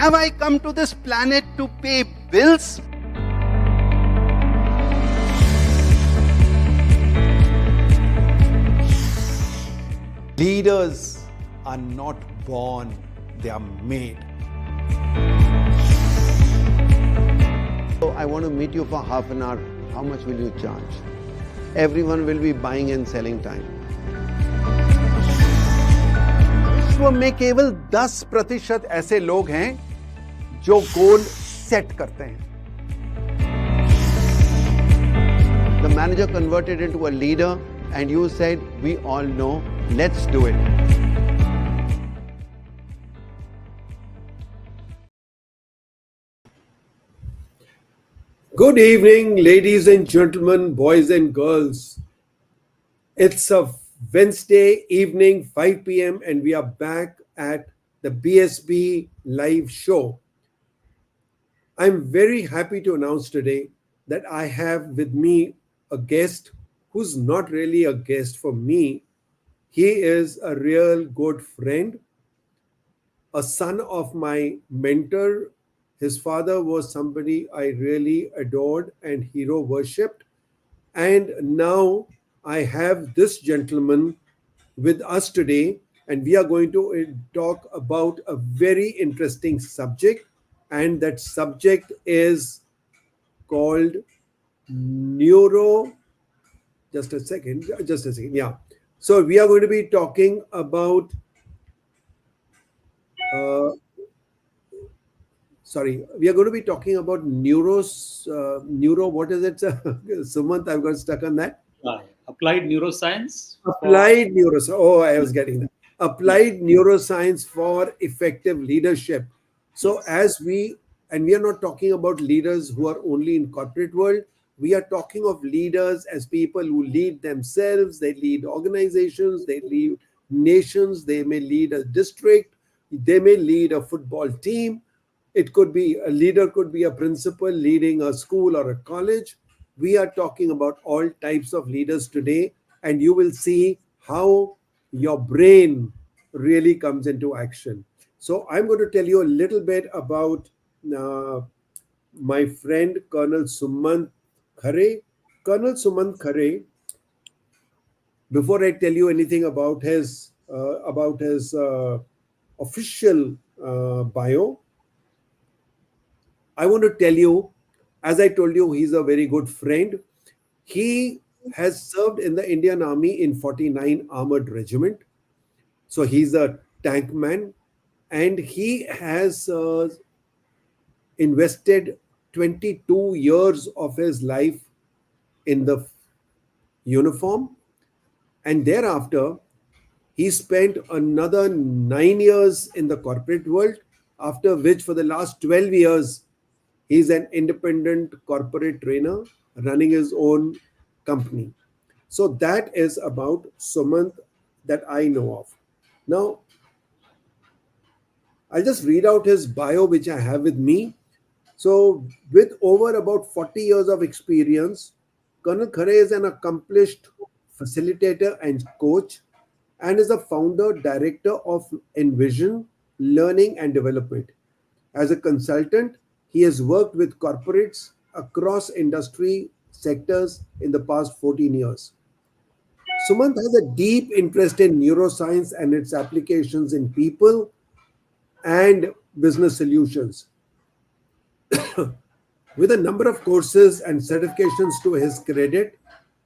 Have I come to this planet to pay bills? Leaders are not born, they are made. So I want to meet you for half an hour. How much will you charge? Everyone will be buying and selling time. विश्व में केवल 10% ऐसे लोग हैं जो goal set करते हैं. The manager converted into a leader and you said, we all know, let's do it. Good evening, ladies and gentlemen, boys and girls. It's a Wednesday evening, 5 p.m., and we are back at the BSB live show. I'm very happy to announce today that I have with me a guest who's not really a guest for me. He is a real good friend, a son of my mentor. His father was somebody I really adored and hero worshipped. And now I have this gentleman with us today, and we are going to talk about a very interesting subject. And that subject is called Just a second. Yeah. So we are going to be talking about we are going to be talking about what is it? Sumant, I've got stuck on that. Applied neuroscience. Applied neuroscience. Oh, I was getting that. Applied neuroscience for effective leadership. So we are not talking about leaders who are only in corporate world. We are talking of leaders as people who lead themselves. They lead organizations. They lead nations. They may lead a district. They may lead a football team. It could be a leader, could be a principal leading a school or a college. We are talking about all types of leaders today, and you will see how your brain really comes into action. So I'm going to tell you a little bit about my friend, Col Sumant Khare. Col Sumant Khare, before I tell you anything about his official bio, I want to tell you, as I told you, he's a very good friend. He has served in the Indian Army in 49 Armored Regiment. So he's a tank man, and he has invested 22 years of his life in the uniform. And thereafter, he spent another 9 years in the corporate world, after which for the last 12 years, he's an independent corporate trainer running his own company. So that is about Sumant that I know of. Now, I'll just read out his bio, which I have with me. So with over about 40 years of experience, Col Khare is an accomplished facilitator and coach, and is a founder director of Envision Learning and Development. As a consultant, he has worked with corporates across industry sectors in the past 14 years. Sumant has a deep interest in neuroscience and its applications in people and business solutions. With a number of courses and certifications to his credit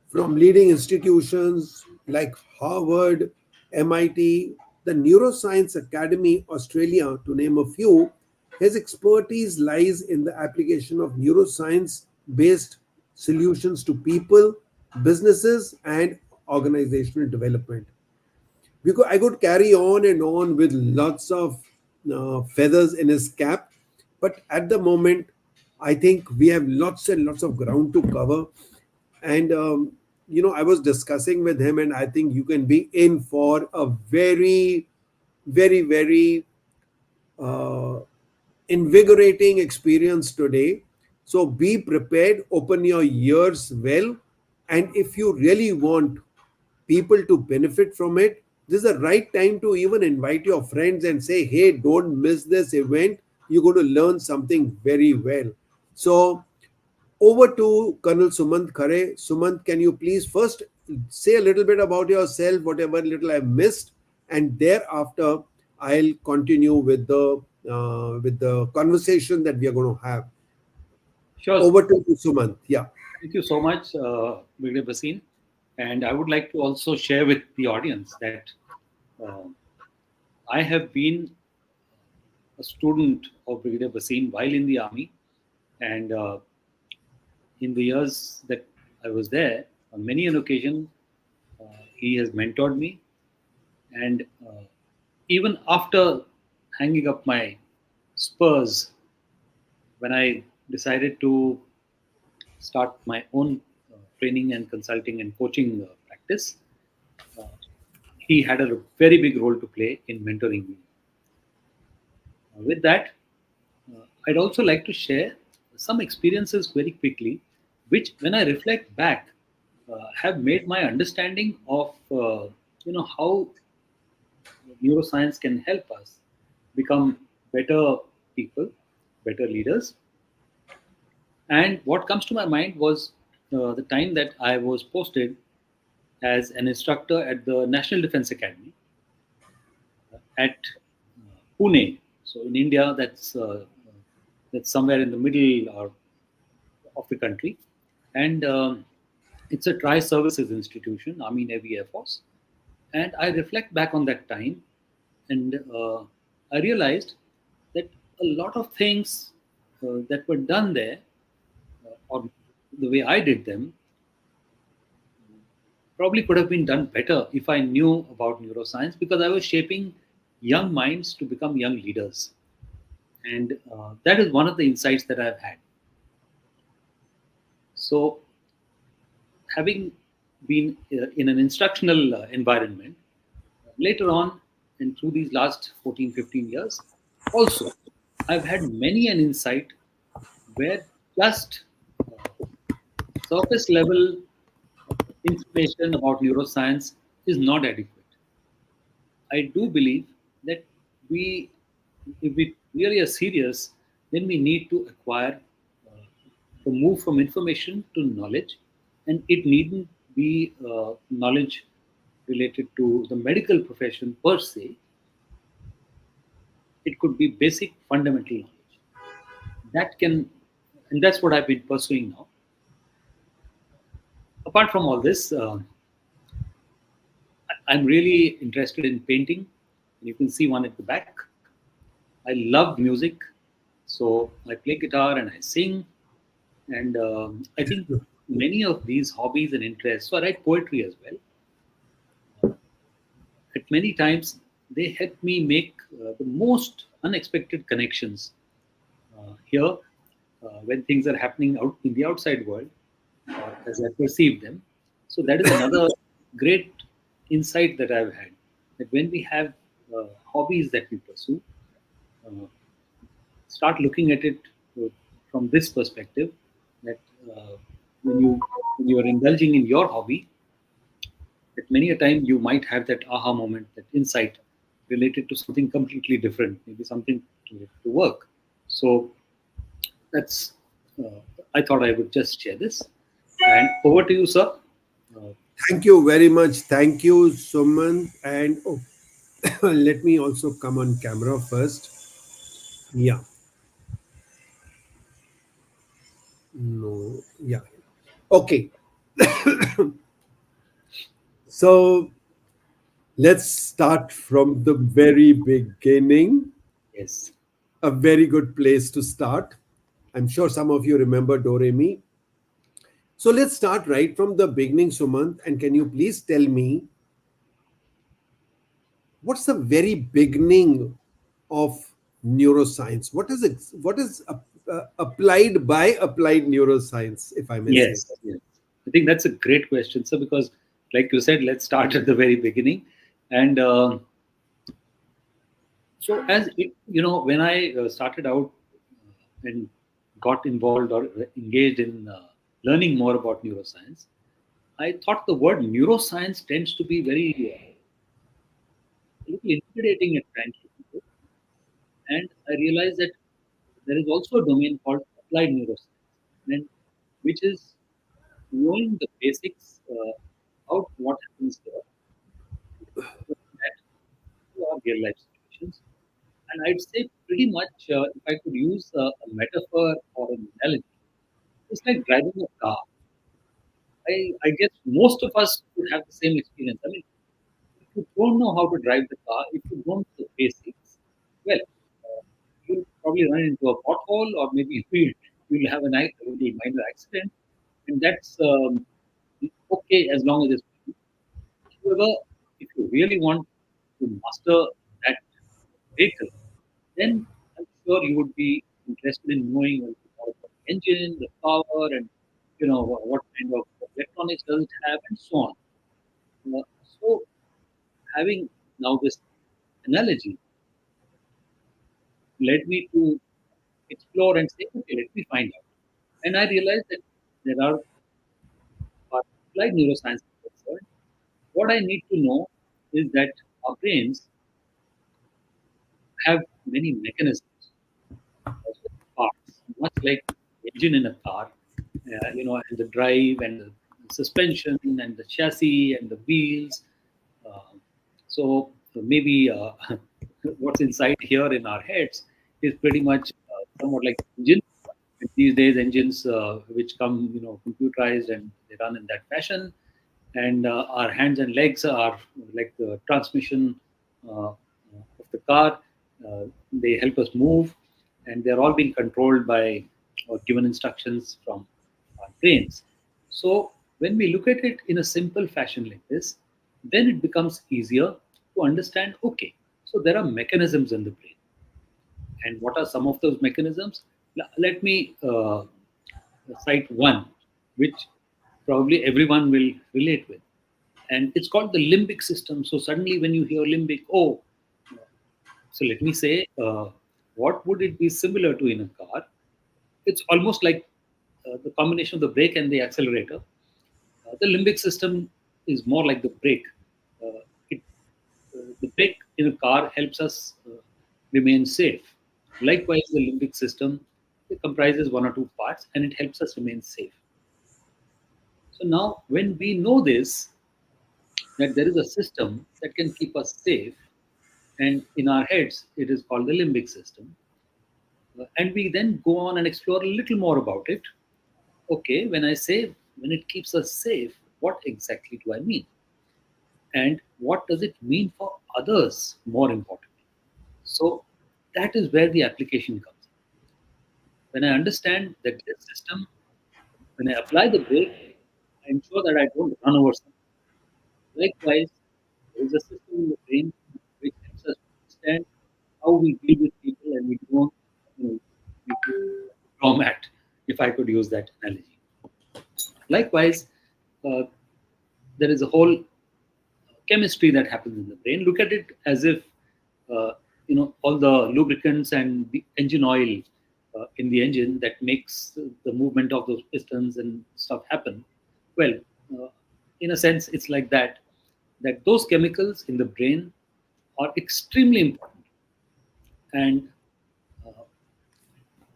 from leading institutions like Harvard, MIT, the Neuroscience Academy, Australia, to name a few, his expertise lies in the application of neuroscience-based solutions to people, businesses, and organizational development. I could carry on and on with lots of feathers in his cap, but at the moment, I think we have lots and lots of ground to cover. And, I was discussing with him, and I think you can be in for a very, very, very invigorating experience today. So be prepared, open your ears well, and if you really want people to benefit from it, this is the right time to even invite your friends and say, hey, don't miss this event. you're going to learn something very well. So over to Colonel Sumant Khare. Sumant, can you please first say a little bit about yourself, whatever little I missed, and thereafter I'll continue with the conversation that we are going to have. Sure. Over to you, Sumant. Yeah. Thank you so much, Brigadier Basin. And I would like to also share with the audience that uh, I have been a student of Brigadier Basin while in the army, and in the years that I was there, on many an occasion, he has mentored me, and even after hanging up my spurs, when I decided to start my own training and consulting and coaching practice, uh, he had a very big role to play in mentoring me. With that, I'd also like to share some experiences very quickly, which, when I reflect back, have made my understanding of how neuroscience can help us become better people, better leaders. And what comes to my mind was the time that I was posted as an instructor at the National Defense Academy at Pune. So in India, that's somewhere in the middle of the country, and it's a tri-services institution, Army, Navy, Air Force. And I reflect back on that time, and I realized that a lot of things that were done there, or the way I did them, probably could have been done better if I knew about neuroscience, because I was shaping young minds to become young leaders. And that is one of the insights that I've had. So, having been in an instructional environment, later on and through these last 14, 15 years, also, I've had many an insight where just surface level information about neuroscience is not adequate. I do believe that we, if we really are serious, then we need to acquire, to move from information to knowledge, and it needn't be knowledge related to the medical profession per se. It could be basic, fundamental knowledge that can, and that's what I've been pursuing now. Apart from all this, I'm really interested in painting. You can see one at the back. I love music, so I play guitar and I sing. And I think many of these hobbies and interests, so I write poetry as well. At many times, they help me make the most unexpected connections here when things are happening out in the outside world, as I perceive them. So that is another great insight that I've had, that when we have hobbies that we pursue, uh, start looking at it from this perspective, that uh, when you are indulging in your hobby, that many a time you might have that aha moment, that insight related to something completely different, maybe something related to work. So that's I thought I would just share this. And over to you, sir. Uh, Thank you very much. Thank you, Sumant. And oh, let me also come on camera first. Yeah. No. Yeah. Okay. So let's start from the very beginning. yes. A very good place to start. I'm sure some of you remember Doremi. So let's start right from the beginning, Sumant. And can you please tell me what's the very beginning of neuroscience? What is it? What is applied by applied neuroscience, if I may say? Yes. Yes. I think that's a great question, sir, because, like you said, let's start at the very beginning. And so, as it, when I started out and got involved or engaged in learning more about neuroscience, I thought the word neuroscience tends to be very a little intimidating at times to people. And I realized that there is also a domain called applied neuroscience, and which is knowing the basics about what happens here that to our real life situations. And I'd say pretty much, if I could use a metaphor or an analogy, it's like driving a car. I guess most of us would have the same experience. I mean, if you don't know how to drive the car, if you don't know the basics, well, you'll probably run into a pothole, or maybe you'll have a little minor accident, and that's okay as long as it's. However, if you really want to master that vehicle, then I'm sure you would be interested in knowing a little more about the engine, the power, and what kind of electronics does it have, and so on. So, having now this analogy led me to explore and say, okay, let me find out. And I realized that there are applied neuroscience concerned. What I need to know is that our brains have many mechanisms, parts, much like the engine in a car, and the drive and the suspension and the chassis and the wheels. Uh, so maybe what's inside here in our heads is pretty much somewhat like engine. These days, engines which come, computerized and they run in that fashion, and our hands and legs are like the transmission of the car. They help us move, and they're all being controlled by or given instructions from our brains. So when we look at it in a simple fashion like this, then it becomes easier to understand. Okay, so there are mechanisms in the brain, and what are some of those mechanisms? Let me cite one, which probably everyone will relate with, and it's called the limbic system. So suddenly, when you hear limbic, oh, so let me say, what would it be similar to in a car? It's almost like the combination of the brake and the accelerator. The limbic system is more like the brake. The brake in a car helps us remain safe. Likewise, the limbic system, it comprises one or two parts, and it helps us remain safe. So now, when we know this, that there is a system that can keep us safe, and in our heads, it is called the limbic system. And we then go on and explore a little more about it. Okay, when I say when it keeps us safe, what exactly do I mean? And what does it mean for others, more importantly? So that is where the application comes in. When I understand that this system, when I apply the brake, I ensure that I don't run over something. Likewise, there is a system in the brain which helps us understand how we deal with people, and we don't, we do format, if I could use that analogy. Likewise, uh, there is a whole chemistry that happens in the brain. Look at it as if all the lubricants and the engine oil in the engine that makes the movement of those pistons and stuff happen. Well, uh, in a sense, it's like that. That those chemicals in the brain are extremely important, and uh,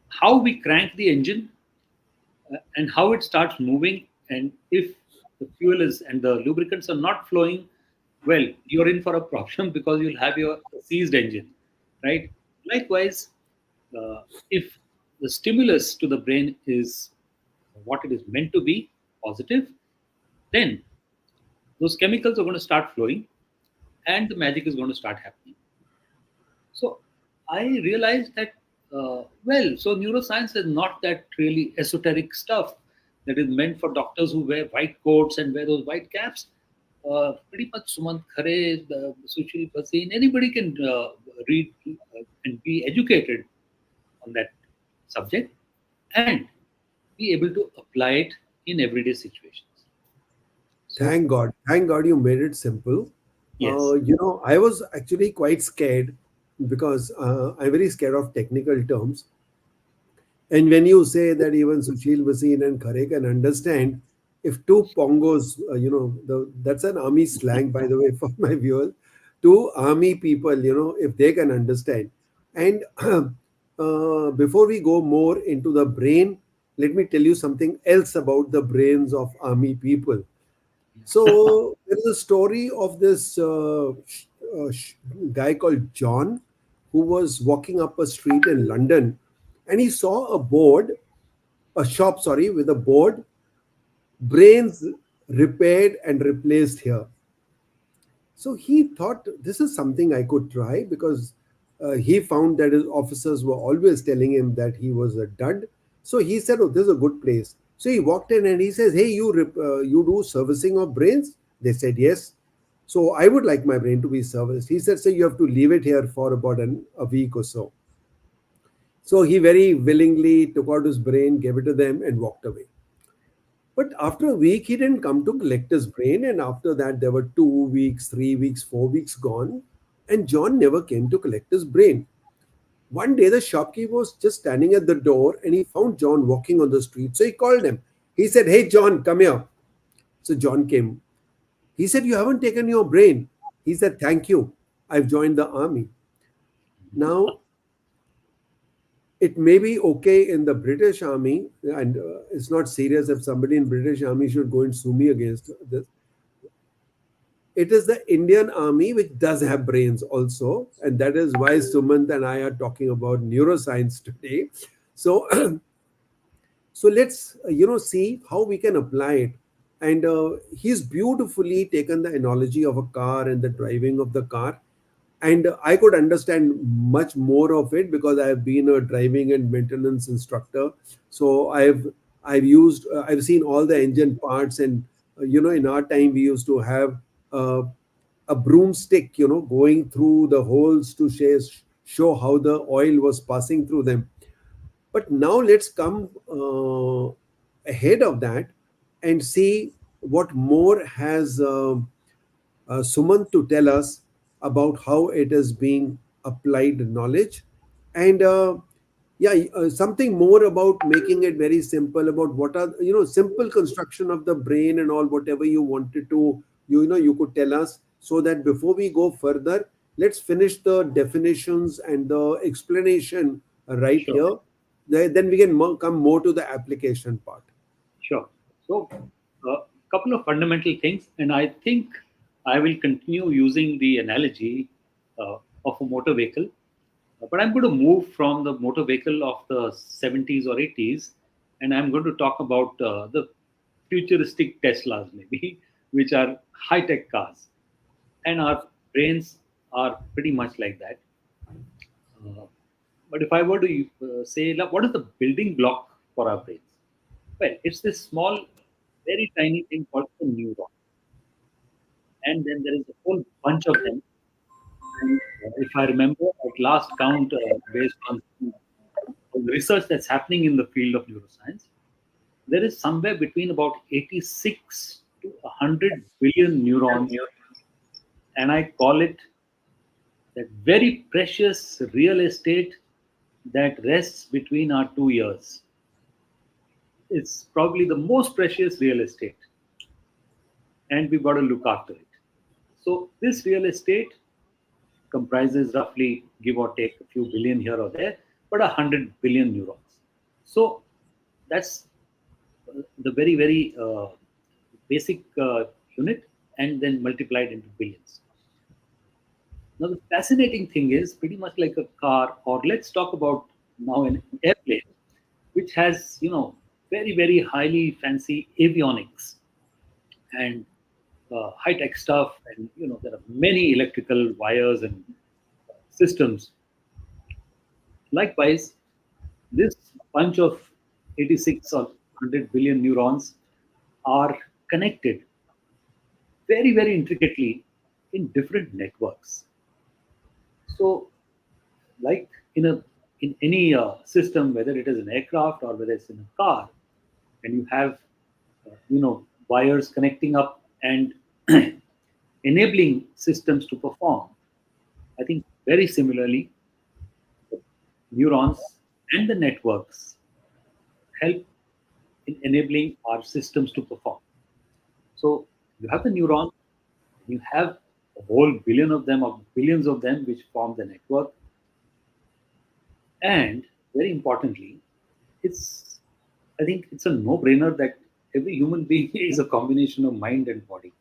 how we crank the engine and how it starts moving, and if the fuel is and the lubricants are not flowing, well, you're in for a problem because you'll have your seized engine, right? Likewise, if the stimulus to the brain is what it is meant to be, positive, then those chemicals are going to start flowing, and the magic is going to start happening. So I realized that, so neuroscience is not that really esoteric stuff that is meant for doctors who wear white coats and wear those white caps. Pretty much Sumant Khare, Sushil Bhasin, anybody can read and be educated on that subject and be able to apply it in everyday situations. So, Thank God you made it simple. yes, I was actually quite scared because I'm very scared of technical terms. And when you say that even Sushil Vasin and Khare can understand, if two pongos, that's an army slang, by the way, for my viewers, two army people, if they can understand. And before we go more into the brain, let me tell you something else about the brains of army people. So there is a story of this guy called John who was walking up a street in London, and he saw a shop, sorry, with a board, brains repaired and replaced here. So he thought this is something I could try because he found that his officers were always telling him that he was a dud. So he said, "Oh, this is a good place." So he walked in and he says, "Hey, you do servicing of brains?" They said, "Yes." So I would like my brain to be serviced. He said, "So you have to leave it here for about a week or so." So he very willingly took out his brain, gave it to them, and walked away. But after a week, he didn't come to collect his brain. And after that, there were 2 weeks, 3 weeks, 4 weeks gone. And John never came to collect his brain. One day, the shopkeeper was just standing at the door and he found John walking on the street. So he called him. He said, "Hey, John, come here." So John came. He said, "You haven't taken your brain." He said, "Thank you. I've joined the army." Now, it may be okay in the British Army, and it's not serious if somebody in British Army should go and sue me against this. It is the Indian Army which does have brains also, and that is why Sumant and I are talking about neuroscience today. So, so let's see how we can apply it. And he's beautifully taken the analogy of a car and the driving of the car, and I could understand much more of it because I have been a driving and maintenance instructor. So I've seen all the engine parts, and in our time we used to have uh, a broomstick, going through the holes to show how the oil was passing through them. But now let's come ahead of that and see what more has Sumant to tell us about how it is being applied knowledge, and yeah, something more about making it very simple about what are simple construction of the brain and all, whatever you wanted to you could tell us, so that before we go further, let's finish the definitions and the explanation right Sure. here. Then we can come more to the application part. Sure. So, a couple of fundamental things, and I think I will continue using the analogy of a motor vehicle, but I'm going to move from the motor vehicle of the 70s or 80s, and I'm going to talk about the futuristic Teslas, maybe, which are high tech cars. And our brains are pretty much like that. Uh, but if I were to say, like, what is the building block for our brains? Well, it's this small, very tiny thing called the neuron. And then there is a whole bunch of them. And if I remember at last count, based on the research that's happening in the field of neuroscience, there is somewhere between about 86 to 100 billion neurons. And I call it that very precious real estate that rests between our two ears. It's probably the most precious real estate, and we've got to look after it. So, this real estate comprises roughly, give or take, a few billion here or there, but 100 billion neurons. So, that's the very, very basic unit, and then multiplied into billions. Now, the fascinating thing is pretty much like a car, or let's talk about now an airplane, which has, very, very highly fancy avionics and high tech stuff. And, there are many electrical wires and systems. Likewise, this bunch of 86 or 100 billion neurons are connected very, very intricately in different networks. So, like in any system, whether it is an aircraft or whether it's in a car, and you have wires connecting up and enabling systems to perform. I think very similarly, neurons and the networks help in enabling our systems to perform. So you have the neuron, you have a whole billion of them or billions of them which form the network, And very importantly, it's I think it's a no-brainer that every human being is a combination of mind and body.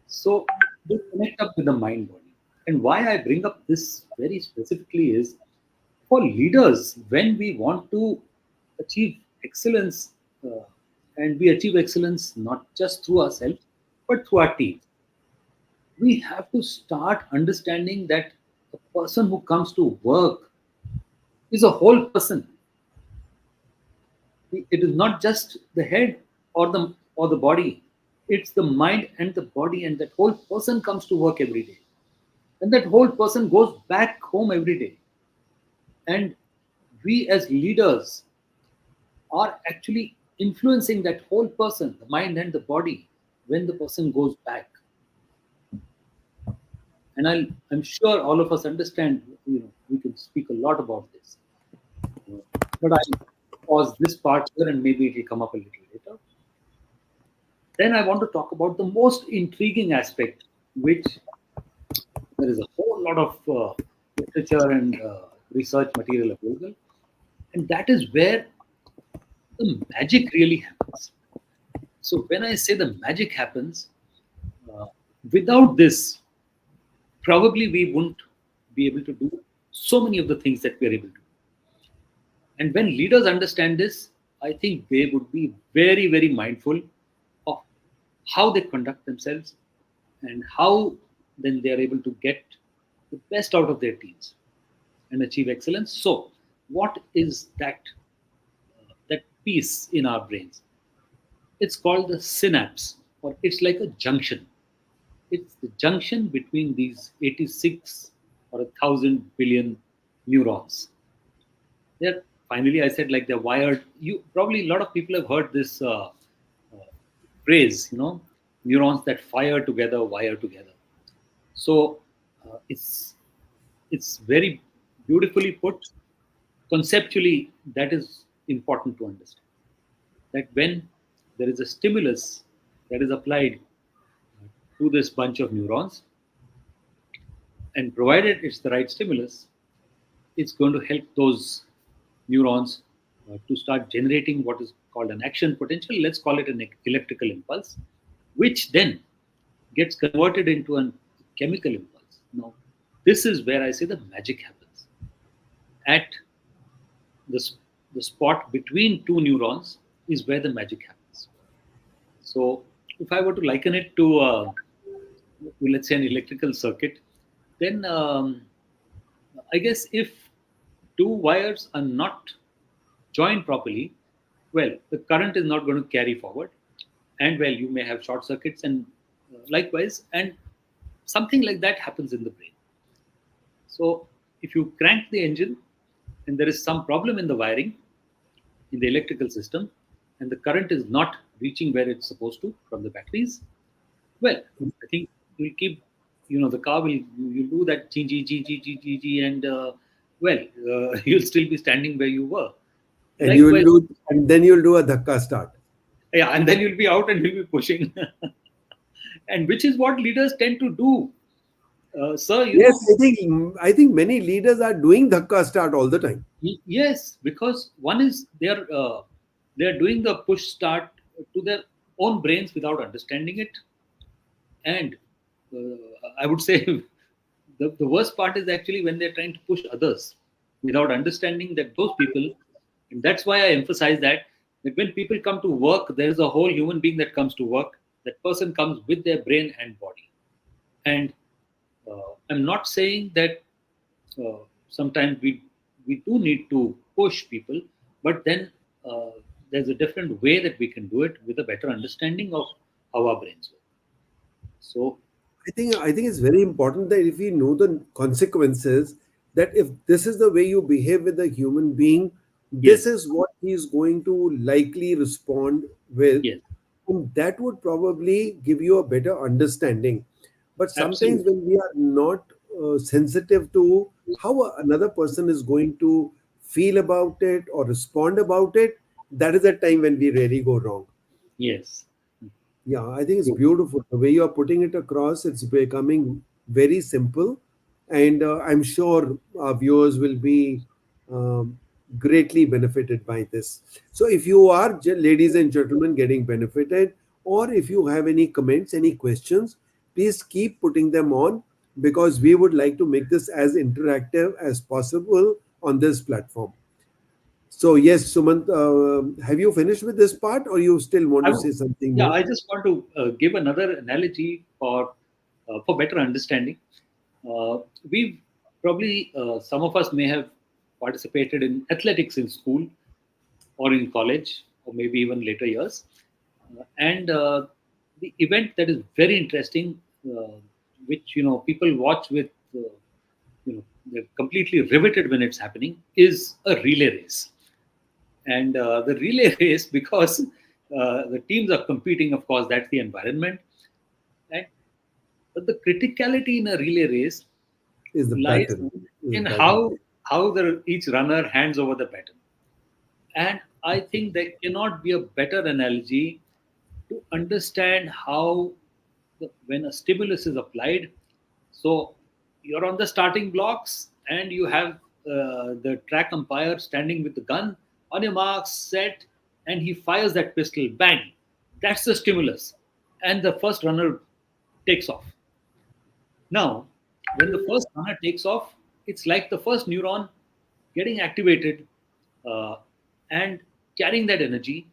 So they connect up with the mind body. And why I bring up this very specifically is for leaders, when we want to achieve excellence, uh, and we achieve excellence not just through ourselves, but through our team, we have to start understanding that a person who comes to work is a whole person. It is not just the head or the body. It's the mind and the body, and that whole person comes to work every day. And that whole person goes back home every day. And we as leaders are actually influencing that whole person, the mind and the body, when the person goes back. And I'm sure all of us understand, we can speak a lot about this. But I'll pause this part here and maybe it will come up a little later. Then I want to talk about the most intriguing aspect, which there is a whole lot of literature and research material available, and that is where the magic really happens. So when I say the magic happens, uh, without this, probably we wouldn't be able to do so many of the things that we are able to do. And when leaders understand this, I think they would be very, very mindful of how they conduct themselves and how then they are able to get the best out of their teams and achieve excellence. So, what is that piece in our brains? It's called the synapse, or it's like a junction. It's the junction between these 86 or 1,000 billion neurons. They're finally, I said, like they're wired. You probably a lot of people have heard this phrase, neurons that fire together, wire together. So it's very beautifully put. Conceptually, that is important to understand. That when there is a stimulus that is applied to this bunch of neurons, and provided it's the right stimulus, it's going to help those neurons to start generating what is called an action potential. Let's call it an electrical impulse, which then gets converted into a chemical impulse. Now, this is where I say the magic happens. At the, the spot between two neurons is where the magic happens. So, if I were to liken it to, let's say, an electrical circuit, then I guess if two wires are not joined properly, well, the current is not going to carry forward. And well, you may have short circuits and likewise, and something like that happens in the brain. So if you crank the engine and there is some problem in the wiring, in the electrical system, and the current is not reaching where it's supposed to from the batteries, well, I think you'll keep, the car will, you do that g g g g g g g, and you'll still be standing where you were. And you will do, and then you'll do a dhakka start. Yeah, and then you'll be out and you'll be pushing, and which is what leaders tend to do. Sir, yes, I think many leaders are doing dhakka start all the time. Yes, because one is they're doing the push start to their own brains without understanding it, and I would say the worst part is actually when they're trying to push others without understanding that those people, and that's why I emphasize that when people come to work, there is a whole human being that comes to work. That person comes with their brain and body, and I'm not saying that sometimes we do need to push people, but then there's a different way that we can do it with a better understanding of how our brains work. So I think it's very important that if we know the consequences, that if this is the way you behave with a human being, this is what he is going to likely respond with. yes, And that would probably give you a better understanding. But sometimes absolutely. when we are not sensitive to how another person is going to feel about it or respond about it, that is the time when we really go wrong. Yes. Yeah, I think it's beautiful. The way you're putting it across, it's becoming very simple. And I'm sure our viewers will be um, greatly benefited by this. So if you are, ladies and gentlemen, getting benefited, or if you have any comments, any questions, please keep putting them on, because we would like to make this as interactive as possible on this platform. So yes, Sumant, have you finished with this part, or you still want I to w- say something yeah, more? I just want to give another analogy for better understanding. We've probably some of us may have participated in athletics in school or in college or maybe even later years, and the event that is very interesting, which people watch with they're completely riveted when it's happening, is a relay race. And the relay race, because the teams are competing, of course, that's the environment. And but the criticality in a relay race Is the lies battle? Is the in battle? how each runner hands over the baton. And I think there cannot be a better analogy to understand how when a stimulus is applied. So you're on the starting blocks and you have the track umpire standing with the gun on your marks, set, and he fires that pistol, bang. That's the stimulus. And the first runner takes off. Now, when the first runner takes off, it's like the first neuron getting activated uh, and carrying that energy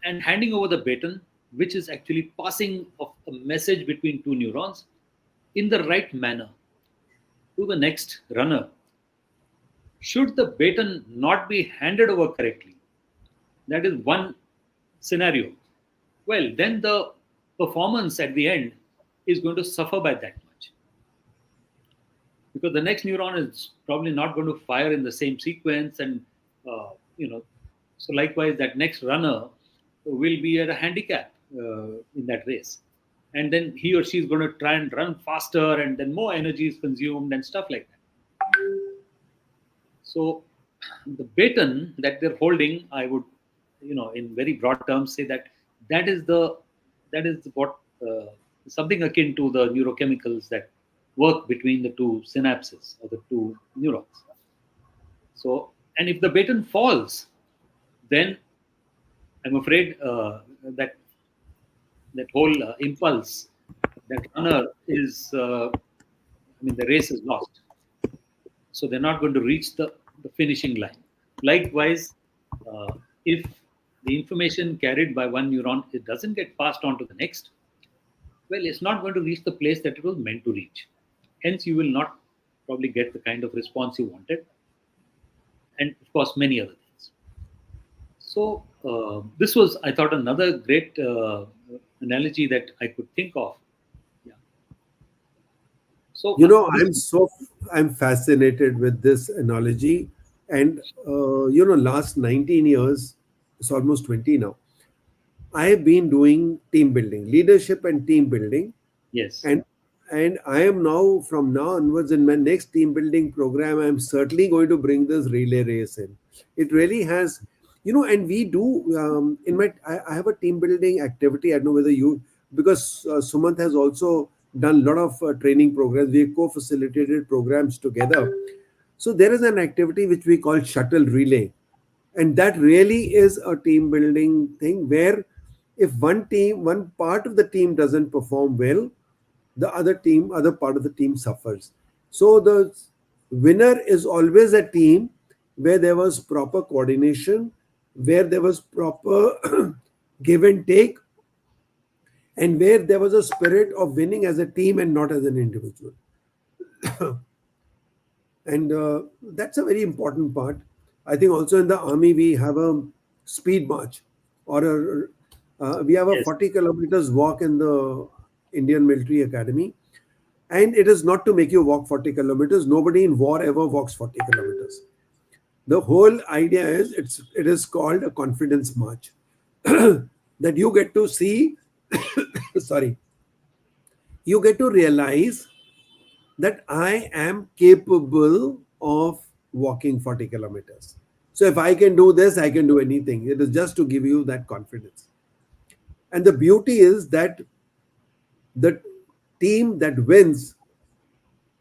and handing over the baton, which is actually passing of a message between two neurons in the right manner to the next runner. Should the baton not be handed over correctly, that is one scenario. Well, then the performance at the end is going to suffer by that much, because the next neuron is probably not going to fire in the same sequence, and uh, you know so likewise that next runner will be at a handicap in that race, and then he or she is going to try and run faster, and then more energy is consumed and stuff like that. So the baton that they're holding, I would, in very broad terms, say that that is the that is what something akin to the neurochemicals that work between the two synapses or the two neurons. So, and if the baton falls, then I'm afraid that that whole impulse, that runner is, the race is lost. So they're not going to reach the finishing line. Likewise, if the information carried by one neuron it doesn't get passed on to the next, well, it's not going to reach the place that it was meant to reach. Hence, you will not probably get the kind of response you wanted, and of course, many other things. So this was, I thought, another great analogy that I could think of. Yeah. So You know, this, I'm fascinated with this analogy, and last 19 years, it's almost 20 now. I have been doing team building, leadership and team building, yes, and I am now, from now onwards, in my next team building program, I'm certainly going to bring this relay race in. It really has, and we do, in my I have a team building activity. I don't know whether you, because Sumant has also done a lot of training programs. We co-facilitated programs together. So there is an activity which we call shuttle relay, and that really is a team building thing, where if one part of the team doesn't perform well, the other part of the team suffers. So the winner is always a team where there was proper coordination, where there was proper give and take, and where there was a spirit of winning as a team and not as an individual. And that's a very important part. I think also in the army we have a speed march, or we have a yes, 40 kilometers walk in the Indian Military Academy. And it is not to make you walk 40 kilometers. Nobody in war ever walks 40 kilometers. The whole idea is it is called a confidence march. That you get to see, sorry, you get to realize that I am capable of walking 40 kilometers. So if I can do this, I can do anything. It is just to give you that confidence. And the beauty is that the team that wins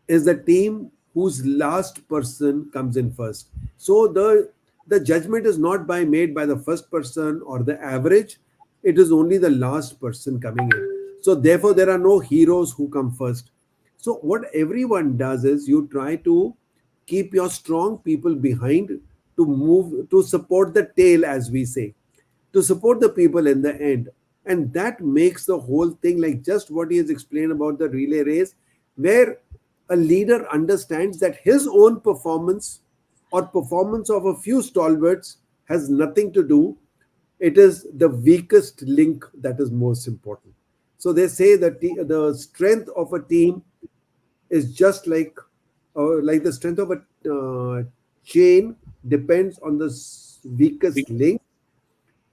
is the team whose last person comes in first. So the judgment is not made by the first person or the average, it is only the last person coming in. So therefore there are no heroes who come first. So what everyone does is you try to keep your strong people behind to move to support the tail, as we say, to support the people in the end. And that makes the whole thing like just what he has explained about the relay race, where a leader understands that his own performance or performance of a few stalwarts has nothing to do. It is the weakest link that is most important. So they say that the strength of a team is just like the strength of a chain depends on the weakest link.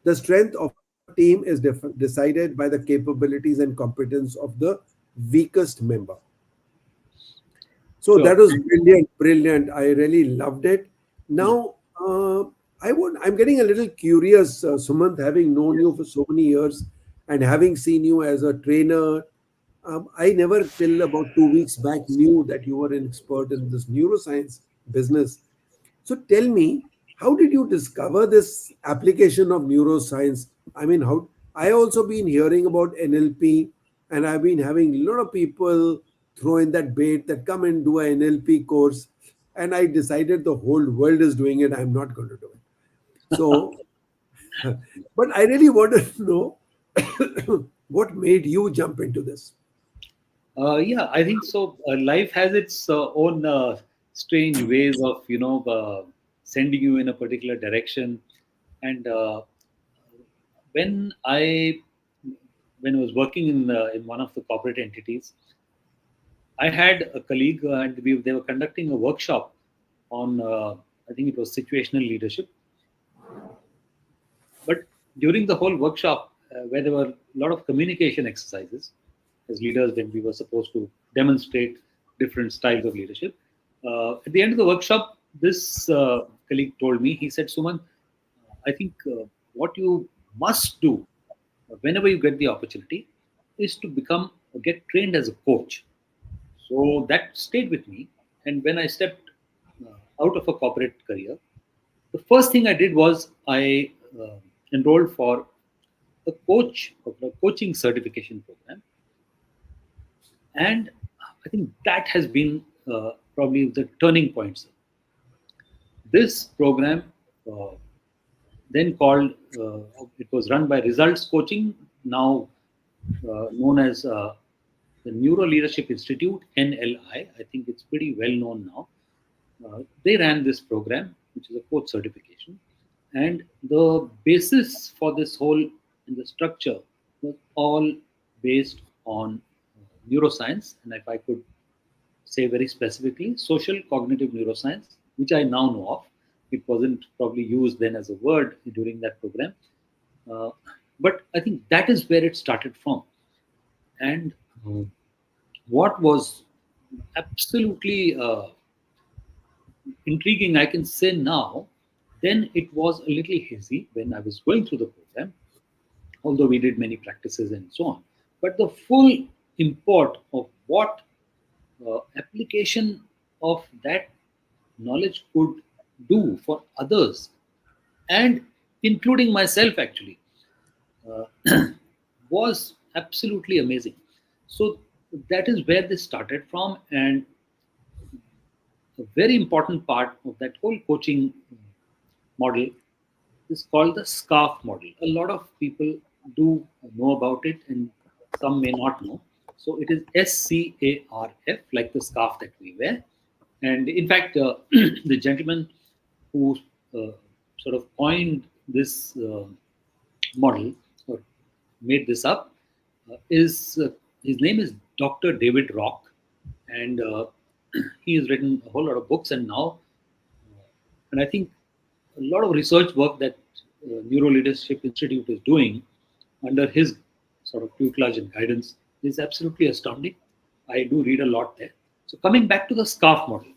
The strength of a team is decided by the capabilities and competence of the weakest member. So Sure. that was brilliant, brilliant. I really loved it. Now, I'm getting a little curious, Sumant, having known you for so many years and having seen you as a trainer. I never till about 2 weeks back knew that you were an expert in this neuroscience business. So tell me, how did you discover this application of neuroscience? I mean, how I also been hearing about NLP, and I've been having a lot of people throw in that bait that come and do an NLP course, and I decided the whole world is doing it. I'm not going to do it. So, but I really wanted to know what made you jump into this. Yeah, I think so. Life has its own strange ways of, sending you in a particular direction. And when I when I was working in one of the corporate entities, I had a colleague, and they were conducting a workshop on, I think it was situational leadership. But during the whole workshop, where there were a lot of communication exercises as leaders, when we were supposed to demonstrate different styles of leadership, at the end of the workshop, this colleague told me, he said, Suman, I think what you must do whenever you get the opportunity is to get trained as a coach. So that stayed with me. And when I stepped out of a corporate career, the first thing I did was I enrolled for a coaching certification program, and I think that has been probably the turning point. Sir. This program, uh, then called, it was run by Results Coaching, now known as the Neuro Leadership Institute (NLI). I think it's pretty well known now. They ran this program, which is a coach certification, and the basis for this whole and the structure was all based on neuroscience, and if I could say very specifically, social cognitive neuroscience, which I now know of. It wasn't probably used then as a word during that program, uh, but I think that is where it started from. And what was absolutely intriguing, I can say now, then it was a little hazy when I was going through the program, although we did many practices and so on. But the full import of what application of that knowledge could do for others, and including myself actually, uh, was absolutely amazing. So that is where this started from, and a very important part of that whole coaching model is called the scarf model. A lot of people do know about it, and some may not know. So it is SCARF, like the scarf that we wear. And in fact, the gentleman who uh, sort of coined this model or made this up is his name is Dr. David Rock, and he has written a whole lot of books, and now, and I think a lot of research work that Neuro Leadership Institute is doing under his sort of tutelage and guidance is absolutely astounding. I do read a lot there. So coming back to the scarf model,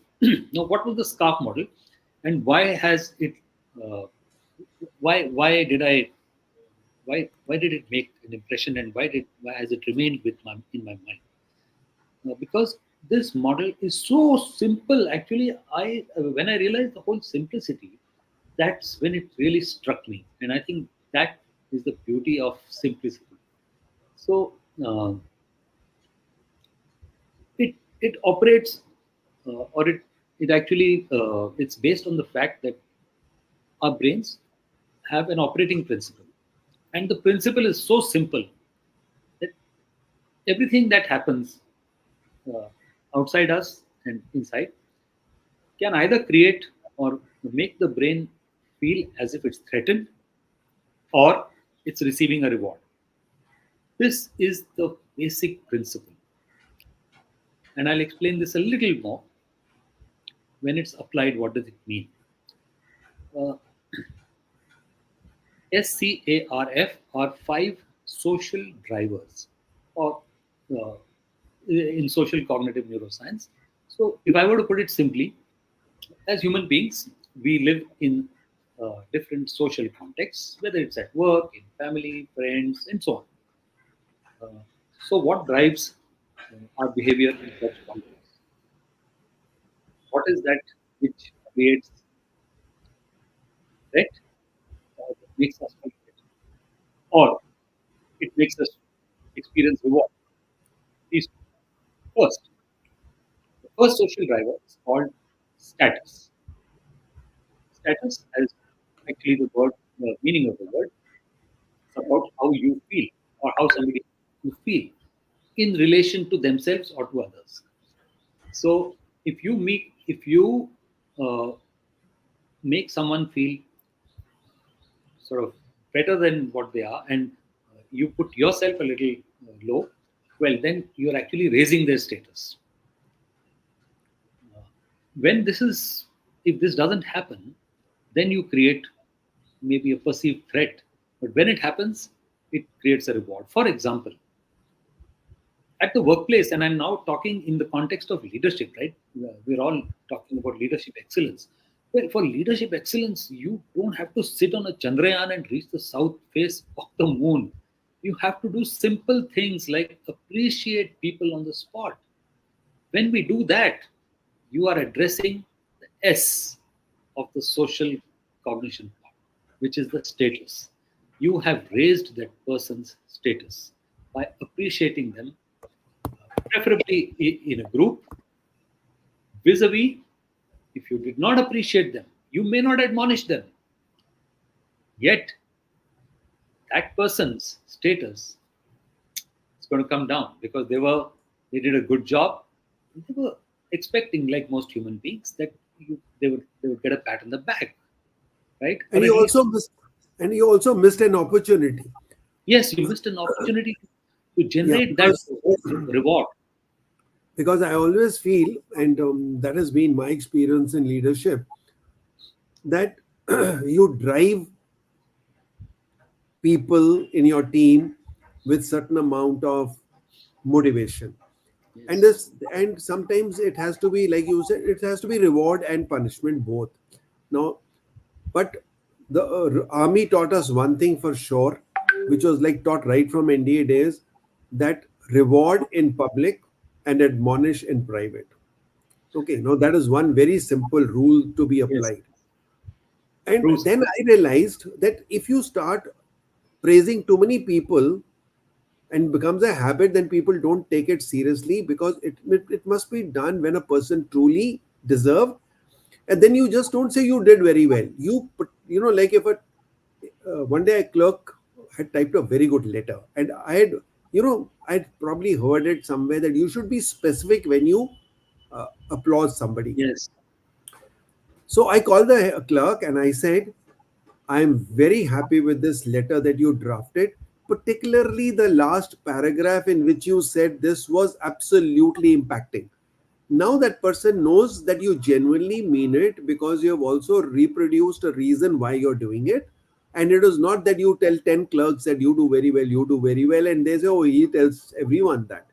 now what was the scarf model, and why has it? Uh, why did I? Why did it make an impression, and why has it remained in my mind? Because this model is so simple. Actually, when I realized the whole simplicity, that's when it really struck me, and I think that is the beauty of simplicity. So it operates, or it actually it's based on the fact that our brains have an operating principle, and the principle is so simple that everything that happens uh, outside us and inside can either create or make the brain feel as if it's threatened or it's receiving a reward. This is the basic principle. And I'll explain this a little more. When it's applied, what does it mean? Uh, SCARF are five social drivers, or uh, in social cognitive neuroscience. So, if I were to put it simply, as human beings, we live in different social contexts, whether it's at work, in family, friends, and so on. So, what drives our behavior in such contexts? What is that which creates threat, or that makes us feel threat, or it makes us experience reward? These first, the first social driver is called status. Status, as actually the meaning of the word, is about how you feel or how somebody you feel in relation to themselves or to others. So if you uh, make someone feel sort of better than what they are, and you put yourself a little low, well, then you're actually raising their status. When this is, if this doesn't happen, then you create maybe a perceived threat. But when it happens, it creates a reward. For example, at the workplace, and I'm now talking in the context of leadership, right? We're all talking about leadership excellence. Well, for leadership excellence, you don't have to sit on a Chandrayaan and reach the south face of the moon. You have to do simple things like appreciate people on the spot. When we do that, you are addressing the S of the social cognition part, which is the status. You have raised that person's status by appreciating them, preferably in a group, vis-a-vis. If you did not appreciate them, you may not admonish them. Yet, that person's status is going to come down because they did a good job. They were expecting, like most human beings, that they would get a pat on the back, right? And Or you at least, also missed, and you also missed an opportunity. yes, you missed an opportunity to Yeah, generate that reward. because I always feel, and that has been my experience in leadership, that you drive people in your team with certain amount of motivation, and Yes, this, and sometimes it has to be, like you said, it has to be reward and punishment both. Now, but the army taught us one thing for sure, which was like taught right from NDA days, that reward in public and admonish in private. Okay, now that is one very simple rule to be yes, applied. And true. then I realized that if you start praising too many people and becomes a habit, then people don't take it seriously, because it must be done when a person truly deserve. And then you just don't say you did very well. You put, like if a one day a clerk had typed a very good letter, and I'd probably heard it somewhere that you should be specific when you applaud somebody. Yes, So I called the clerk and I said, I'm very happy with this letter that you drafted, particularly the last paragraph in which you said this was absolutely impacting. Now that person knows that you genuinely mean it, because you have also reproduced a reason why you're doing it. And it is not that you tell 10 clerks that you do very well, and they say, oh, he tells everyone that.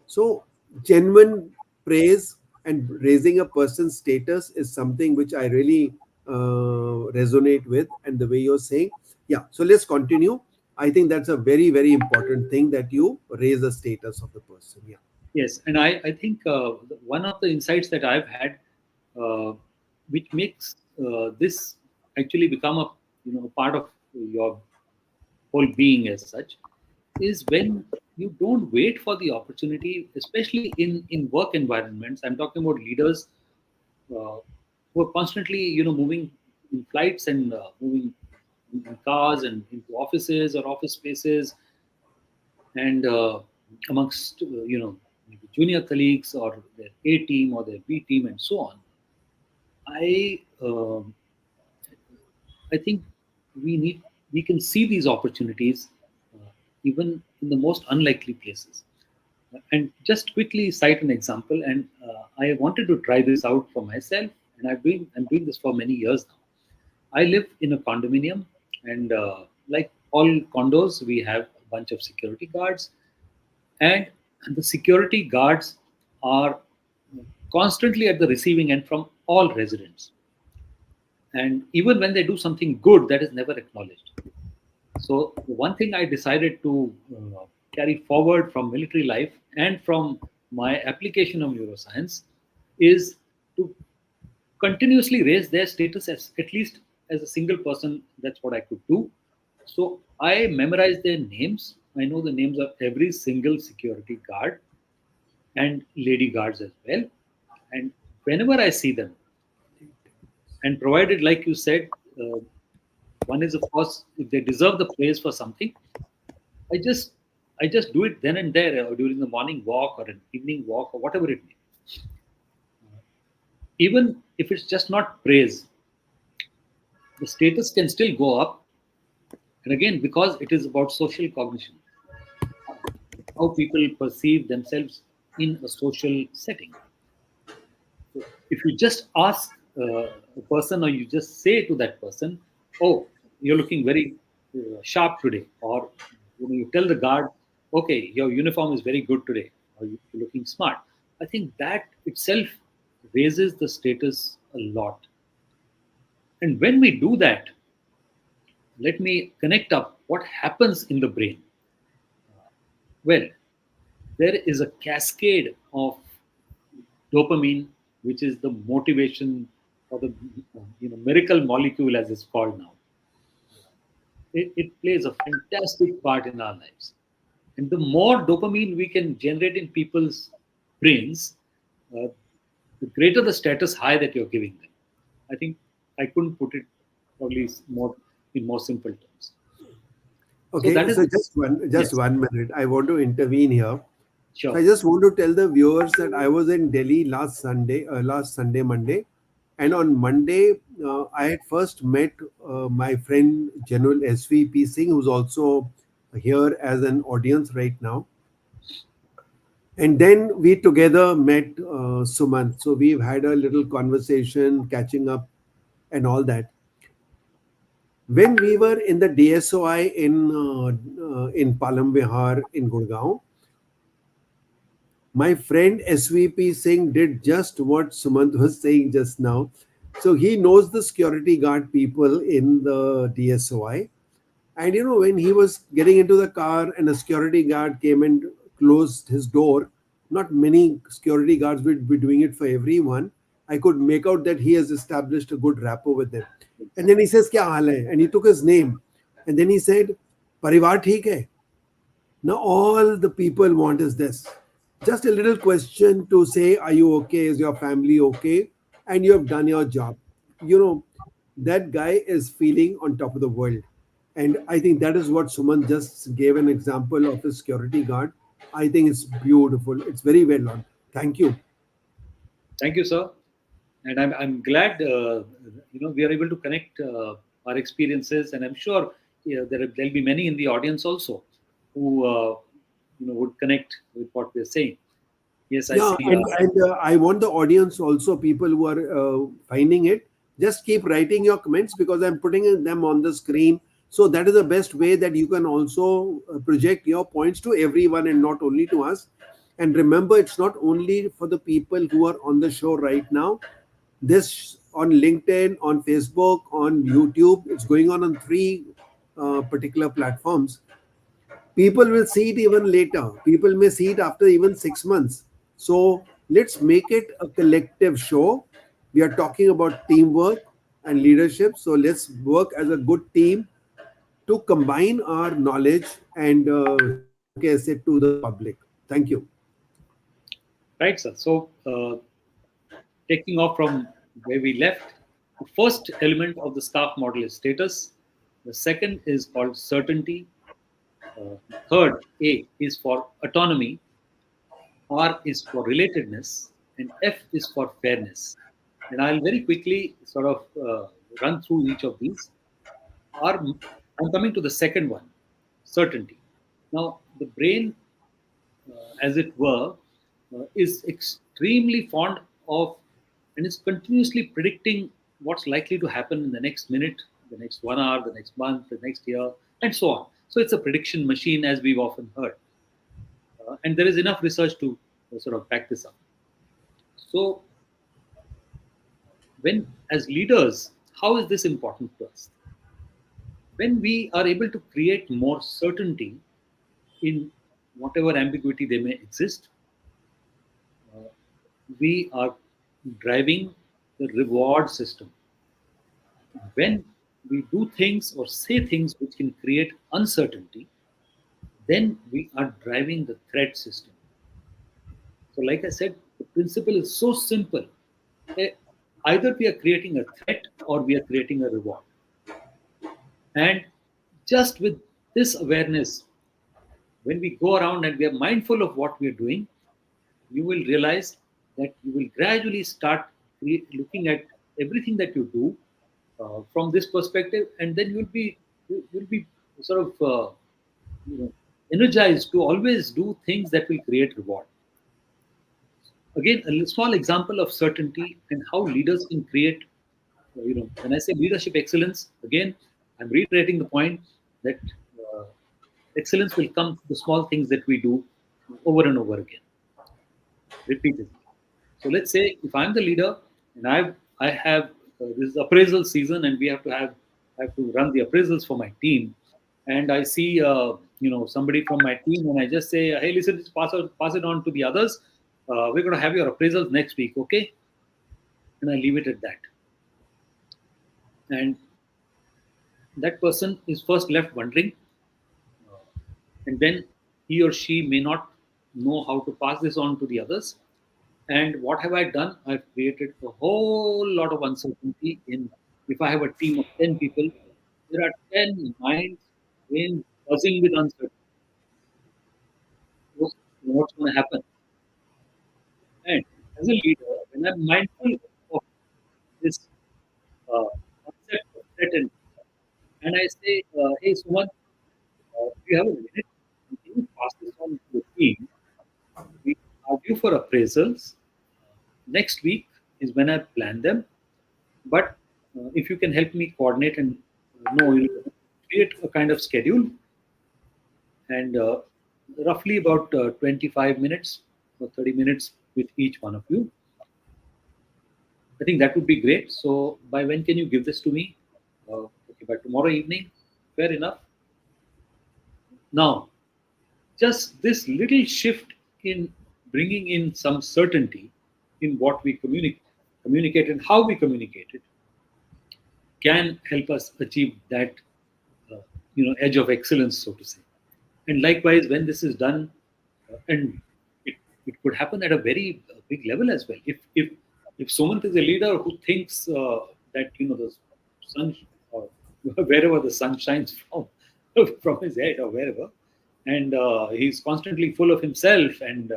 So, genuine praise and raising a person's status is something which I really resonate with. And the way you're saying, yeah. So, let's continue. I think that's a very, very important thing, that you raise the status of the person. Yeah. Yes, and I think one of the insights that I've had, uh, which makes this actually become a part of your whole being as such, is when you don't wait for the opportunity, especially in work environments. I'm talking about leaders uh, who are constantly moving in flights and moving in cars and into offices or office spaces, and amongst maybe junior colleagues or their A team or their B team and so on. I um I think we can see these opportunities even in the most unlikely places. And just quickly cite an example, and I wanted to try this out for myself, and I'm doing this for many years now. I live in a condominium, and like all condos, we have a bunch of security guards, and the security guards are constantly at the receiving end from all residents. And even when they do something good, that is never acknowledged. So one thing I decided to carry forward from military life and from my application of neuroscience is to continuously raise their status as at least as a single person. That's what I could do. So I memorized their names. I know the names of every single security guard and lady guards as well. And whenever I see them, and provided, like you said, one is of course if they deserve the praise for something, I just I just do it then and there, or during the morning walk or an evening walk or whatever it may be. Even if it's just not praise, the status can still go up. And again, because it is about social cognition, how people perceive themselves in a social setting. So if you just ask a person, or you just say to that person, "Oh, you're looking very sharp today," or you tell the guard, "Okay, your uniform is very good today," or "You're looking smart." I think that itself raises the status a lot. And when we do that, let me connect up what happens in the brain. Well, there is a cascade of dopamine, which is the motivation or the miracle molecule as it's called now. It plays a fantastic part in our lives. And the more dopamine we can generate in people's brains, uh, the greater the status high that you're giving them. I think I couldn't put it probably more in more simple terms. So Okay, that is so just yes, 1 minute. I want to intervene here. So sure. I just want to tell the viewers that I was in Delhi last Sunday, Monday, and on Monday I had first met my friend General SVP Singh, who's also here as an audience right now, and then we together met Sumant. So we've had a little conversation, catching up, and all that. When we were in the DSOI in Palam Vihar in Gurgaon, my friend SVP Singh did just what Sumant was saying just now. So he knows the security guard people in the DSOI. And when he was getting into the car and a security guard came and closed his door, not many security guards would be doing it for everyone. I could make out that he has established a good rapport with them. And then he says, Kya haal hai? And he took his name. And then he said, Parivar theek hai? Now, all the people want is this, just a little question to say, are you okay? Is your family okay? And you have done your job. You know, that guy is feeling on top of the world. And I think that is what Suman just gave an example of his security guard. I think it's beautiful. It's very well done. Thank you. Thank you, sir. And I'm glad we are able to connect our experiences, and I'm sure there'll be many in the audience also who would connect with what we're saying. Yes, I Yeah, see. and I want the audience also, people who are finding it, just keep writing your comments because I'm putting them on the screen. So that is the best way that you can also project your points to everyone and not only to us. And remember, it's not only for the people who are on the show right now. This on LinkedIn, on Facebook, on YouTube. It's going on three particular platforms. People will see it even later. People may see it after even 6 months. So let's make it a collective show. We are talking about teamwork and leadership. So let's work as a good team to combine our knowledge and showcase it to the public. Thank you. Right, sir. So, taking off from where we left, the first element of the staff model is status. The second is called certainty. Third, A is for autonomy. R is for relatedness, and F is for fairness. And I'll very quickly sort of run through each of these. R, I'm coming to the second one, certainty. Now, the brain, as it were, is extremely fond of and is continuously predicting what's likely to happen in the next minute, the next 1 hour, the next month, the next year, and so on. So it's a prediction machine, as we've often heard. And there is enough research to sort of back this up. So, when as leaders, how is this important to us? When we are able to create more certainty in whatever ambiguity they may exist, we are driving the reward system. When we do things or say things which can create uncertainty, then we are driving the threat system. So, like I said, the principle is so simple. Either we are creating a threat or we are creating a reward. And just with this awareness, when we go around and we are mindful of what we are doing, you will realize that you will gradually start looking at everything that you do from this perspective, and then you'll be sort of energized to always do things that will create reward. Again, a small example of certainty and how leaders can create. When I say leadership excellence, again, I'm reiterating the point that uh, excellence will come from the small things that we do over and over again, repeatedly. So let's say if I'm the leader and I have this is appraisal season and we have to run the appraisals for my team, and I see somebody from my team and I just say, hey, listen, just pass it on to the others. We're going to have your appraisals next week, okay? And I leave it at that. And that person is first left wondering, and then he or she may not know how to pass this on to the others. And what have I done? I've created a whole lot of uncertainty in. If I have a team of 10 people, there are 10 minds brains buzzing with uncertainty. What's going to happen? And as a leader, when I'm mindful of this concept of threat and I say, hey, Sumant, do you have a minute? Can you pass this on to the team? We are due for appraisals. Next week is when I plan them. But if you can help me coordinate and create a kind of schedule and roughly about 25 minutes or 30 minutes with each one of you. I think that would be great. So by when can you give this to me? Okay, by tomorrow evening. Fair enough. Now, just this little shift in bringing in some certainty in what we communicate and how we communicate it can help us achieve that edge of excellence, so to say. And likewise, when this is done, and it could happen at a very big level as well. If Sumant is a leader who thinks that the sun or wherever the sun shines from his head or wherever, and he's constantly full of himself and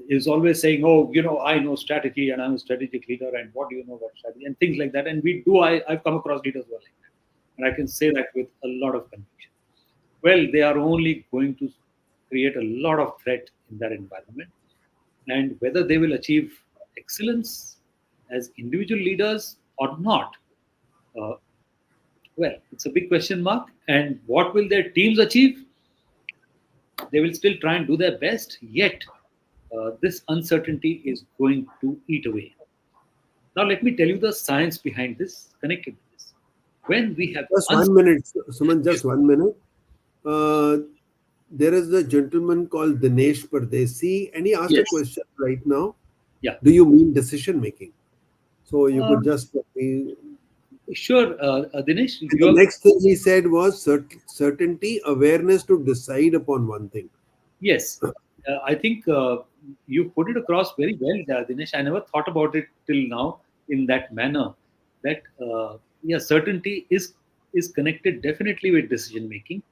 is always saying, oh, I know strategy and I'm a strategic leader and what do you know about strategy and things like that. And I've come across leaders who are like that. And I can say that with a lot of conviction. Well, they are only going to create a lot of threat in that environment. And whether they will achieve excellence as individual leaders or not, well, it's a big question mark. And what will their teams achieve? They will still try and do their best, yet this uncertainty is going to eat away. Now, let me tell you the science behind this, connected to this. When we have Just 1 minute, Sumant, just 1 minute. Uh, there is a gentleman called Dinesh Pardesi, and he asked a Yes. question right now. Yeah. Do you mean decision making? So you could Um, just be. sure, Dinesh, And you the have. next thing he said was certainty, awareness to decide upon one thing. Yes, I think you put it across very well, Dinesh. I never thought about it till now in that manner. That yeah, certainty is connected definitely with decision making,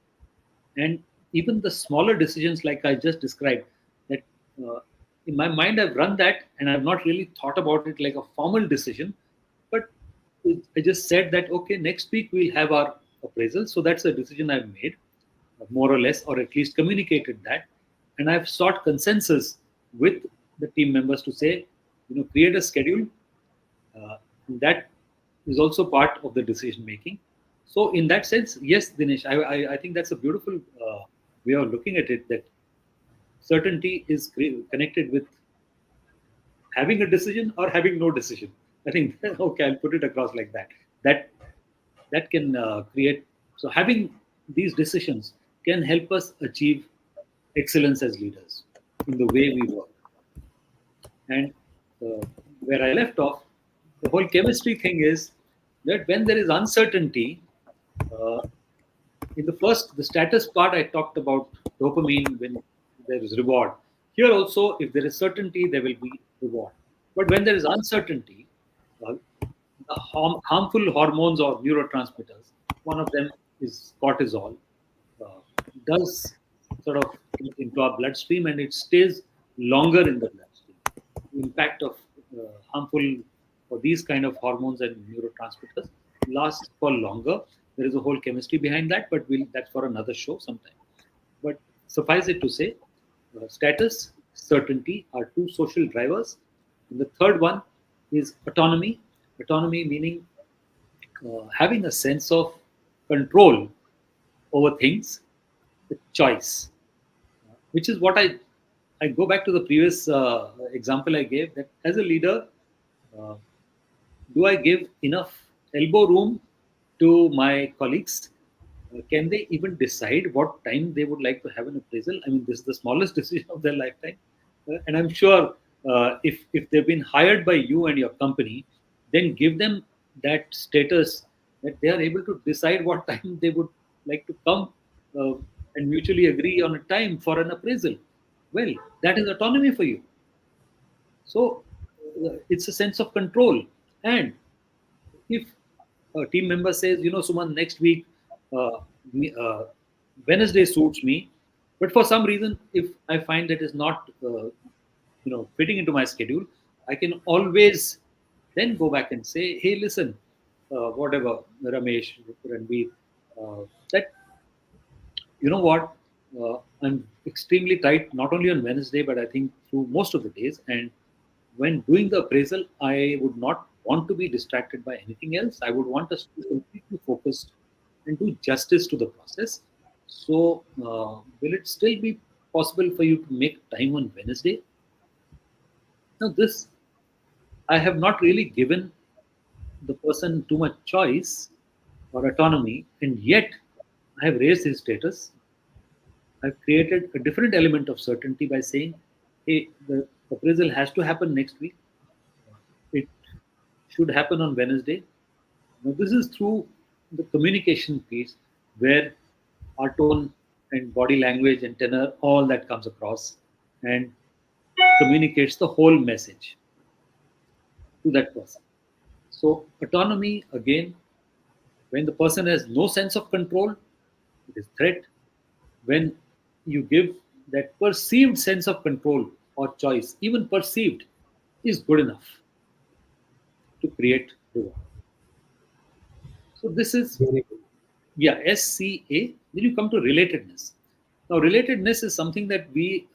and even the smaller decisions, like I just described. That uh, in my mind, I've run that, and I've not really thought about it like a formal decision, but I just said that okay, next week we'll have our appraisal. So that's a decision I've made, more or less, or at least communicated that. And I've sought consensus with the team members to say, create a schedule. That is also part of the decision making. So, in that sense, yes, Dinesh, I think that's a beautiful way of looking at it. That certainty is connected with having a decision or having no decision. I think okay, I'll put it across like that. That that can create. So having these decisions can help us achieve excellence as leaders in the way we work. And where I left off, the whole chemistry thing is that when there is uncertainty, uh, in the status part, I talked about dopamine when there is reward. Here also, if there is certainty, there will be reward. But when there is uncertainty, uh, the harmful hormones or neurotransmitters, one of them is cortisol, uh, does sort of get into our bloodstream and it stays longer in the bloodstream. The impact of harmful or these kind of hormones and neurotransmitters lasts for longer. There is a whole chemistry behind that, but that's for another show sometime. But suffice it to say, status, certainty are two social drivers. And the third one is autonomy. Autonomy meaning having a sense of control over things, with choice, which is what I go back to the previous example I gave, that as a leader, uh, do I give enough elbow room to my colleagues? Can they even decide what time they would like to have an appraisal? I mean, this is the smallest decision of their lifetime. And I'm sure if they've been hired by you and your company, then give them that status that they are able to decide what time they would like to come uh, and mutually agree on a time for an appraisal. Well, that is autonomy for you. So it's a sense of control. And if a team member says, Suman, next week, uh, Wednesday suits me, but for some reason, if I find that is not, fitting into my schedule, I can always then go back and say, hey, listen, whatever, Ramesh, Ranveer, that you know what? I'm extremely tight, not only on Wednesday, but I think through most of the days. And when doing the appraisal, I would not want to be distracted by anything else. I would want us to be completely focused and do justice to the process. So, will it still be possible for you to make time on Wednesday? Now, this I have not really given the person too much choice or autonomy, and yet I have raised his status. I've created a different element of certainty by saying, hey, the appraisal has to happen next week. It should happen on Wednesday. Now, this is through the communication piece where our tone and body language and tenor, all that comes across and communicates the whole message to that person. So, autonomy, again, when the person has no sense of control, it is threat. When you give that perceived sense of control or choice, even perceived, is good enough to create reward. So this is, Very good. yeah, SCA. Then you come to relatedness. Now, relatedness is something that we,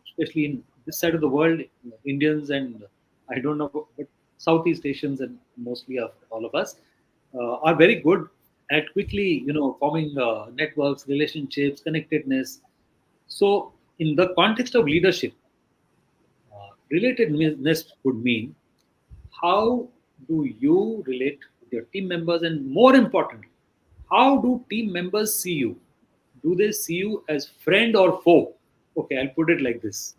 especially in this side of the world, Indians and I don't know, but Southeast Asians and mostly of all of us are very good at quickly, forming networks, relationships, connectedness. So, in the context of leadership, relatedness would mean how do you relate with your team members, and more importantly, how do team members see you? do they see you as friend or foe? Okay, I'll put it like this.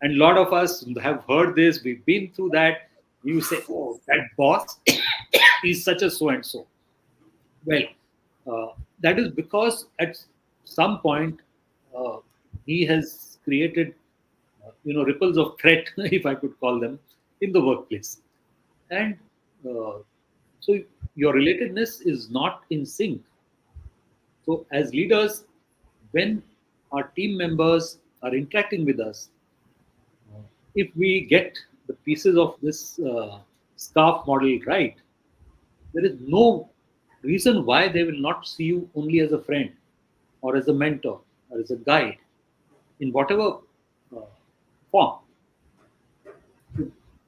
And a lot of us have heard this, we've been through that. You say, oh, that boss is such a so and so. Well, that is because at some point uh, he has created, ripples of threat, if I could call them, in the workplace. And uh, so your relatedness is not in sync. So, as leaders, when our team members are interacting with us, if we get the pieces of this scarf model right, there is no reason why they will not see you only as a friend or as a mentor or as a guide in whatever uh, form.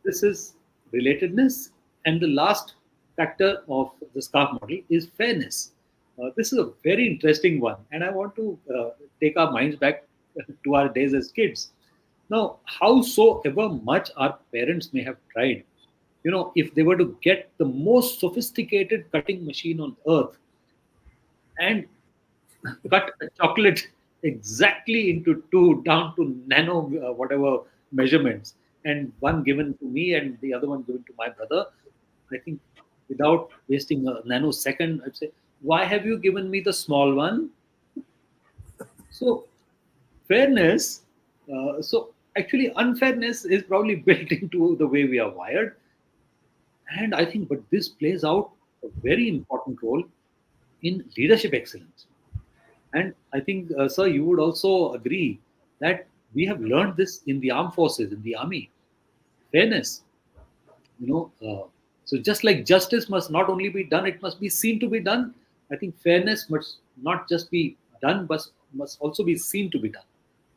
This is relatedness. And the last factor of the scarf model is fairness. This is a very interesting one. And I want to take our minds back to our days as kids. Now, howsoever much our parents may have tried, if they were to get the most sophisticated cutting machine on earth and cut a chocolate exactly into two down to nano whatever measurements, and one given to me and the other one given to my brother, I think without wasting a nanosecond I'd say, why have you given me the small one? So fairness, so actually unfairness is probably built into the way we are wired. And I think but this plays out a very important role in leadership excellence. And I think, sir, you would also agree that we have learned this in the armed forces, in the army. Fairness, you know. So just like justice must not only be done, it must be seen to be done. I think fairness must not just be done, but must also be seen to be done.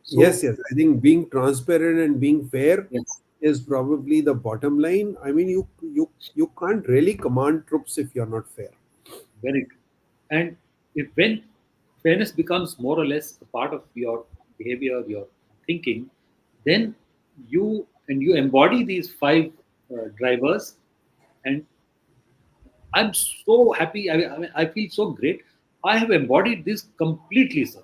So Yes, yes. I think being transparent and being fair yes, is probably the bottom line. I mean, you can't really command troops if you're not fair. very true. And if when fairness becomes more or less a part of your behavior, your thinking, then you embody these five drivers. And I'm so happy. I mean, I feel so great. I have embodied this completely, sir,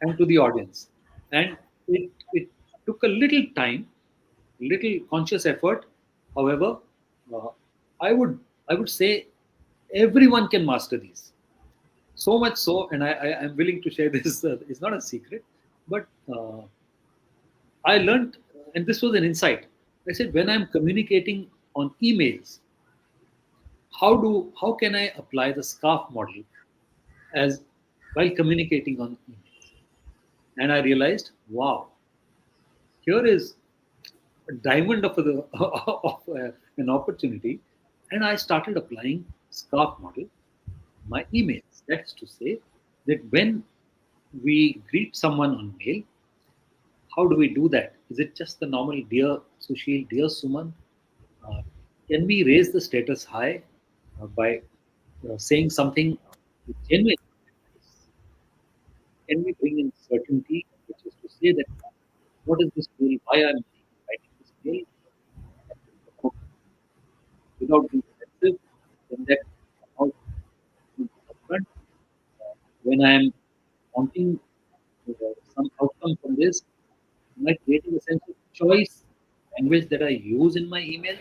and to the audience. And it took a little time, little conscious effort. However, uh, I would I would say everyone can master these. So much so, and I am willing to share this. It's not a secret, but I learned, and this was an insight. I said when I'm communicating on emails, how can I apply the scarf model as while communicating on emails? And I realized, wow, here is a diamond of, of an opportunity. And I started applying scarf model my emails. That's to say that when we greet someone on mail, how do we do that? Is it just the normal dear Sushil, dear Suman? Uh, can we raise the status high by saying something genuine? Can we bring in certainty, which is to say that what is this mail? Why I'm writing this mail? Without being offensive, then that out upfront. When I am wanting some outcome from this, am I creating a sense of choice, language that I use in my emails?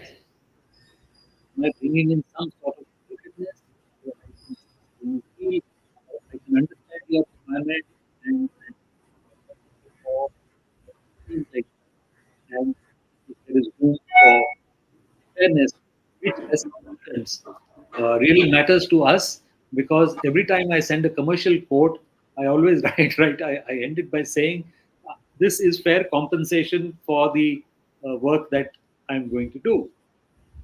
Am I bringing in some sort of wickedness? So I can feel, I can understand your requirement and for things like and if there is room for fairness, which as accountants really matters to us because every time I send a commercial quote, I always write. I end it by saying, "This is fair compensation for the work that I'm going to do."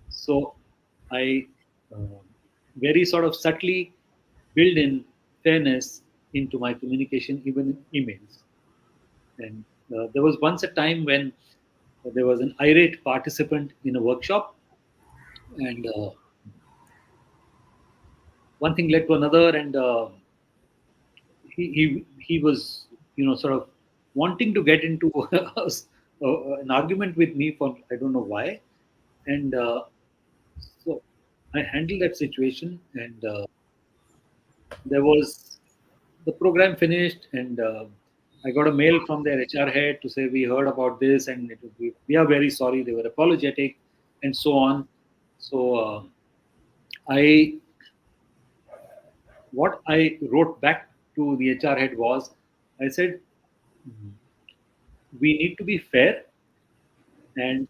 So I very sort of subtly build in fairness into my communication, even in emails. And there was once a time when there was an irate participant in a workshop, and one thing led to another, and he was sort of wanting to get into an argument with me for I don't know why, and so I handled that situation, and there was the program finished, and I got a mail from their HR head to say we heard about this, and we are very sorry. They were apologetic, and so on. So I what I wrote back to the HR head was, I said we need to be fair, and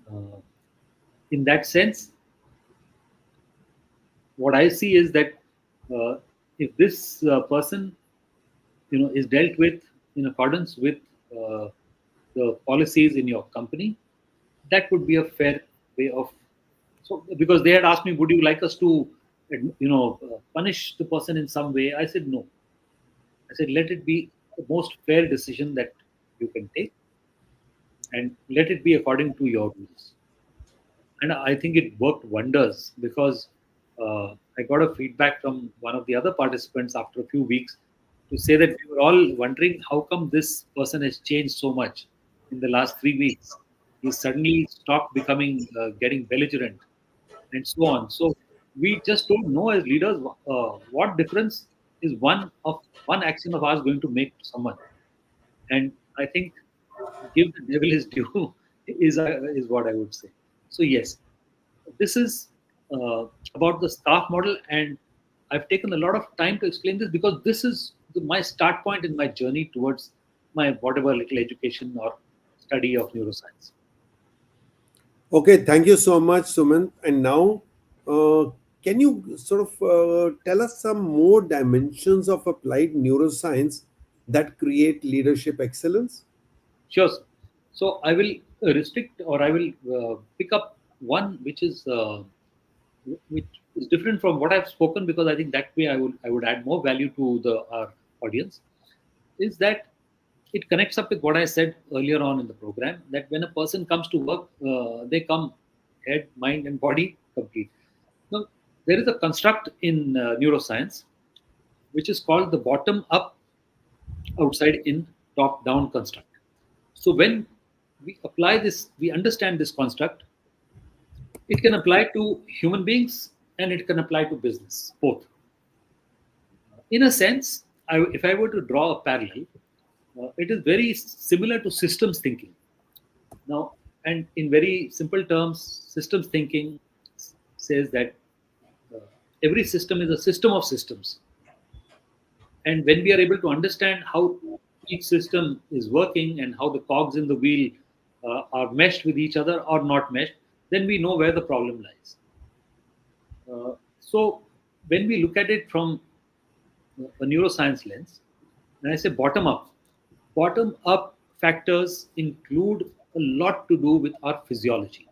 uh, in that sense, what I see is that if this person, is dealt with in accordance with the policies in your company, that would be a fair way of. So because they had asked me, would you like us to punish the person in some way? I said no. I said let it be the most fair decision that you can take, and let it be according to your rules. And I think it worked wonders, because I got a feedback from one of the other participants after a few weeks to say that we were all wondering how come this person has changed so much in the last 3 weeks. He suddenly stopped becoming getting belligerent and so on. So we just don't know as leaders what difference is one action of ours going to make to someone. And I think give the devil his due is what I would say. So yes, this is about the staff model, and I've taken a lot of time to explain this because this is my start point in my journey towards my whatever little education or study of neuroscience. Okay, thank you so much, Sumant. And now, uh, can you sort of tell us some more dimensions of applied neuroscience that create leadership excellence? Sure. Sir. So I will restrict, or I will pick up one which is different from what I've spoken, because I think that way I would add more value to our audience. Is that it connects up with what I said earlier on in the program, that when a person comes to work, they come head, mind, and body complete. Now, there is a construct in neuroscience which is called the bottom up, outside in, top down construct. So when we apply this, we understand this construct, it can apply to human beings and it can apply to business, both. In a sense, if I were to draw a parallel, it is very similar to systems thinking. Now, and in very simple terms, systems thinking says that uh, every system is a system of systems. And when we are able to understand how each system is working and how the cogs in the wheel are meshed with each other or not meshed, then we know where the problem lies. So, when we look at it from a neuroscience lens, when I say bottom up factors include a lot to do with our physiology.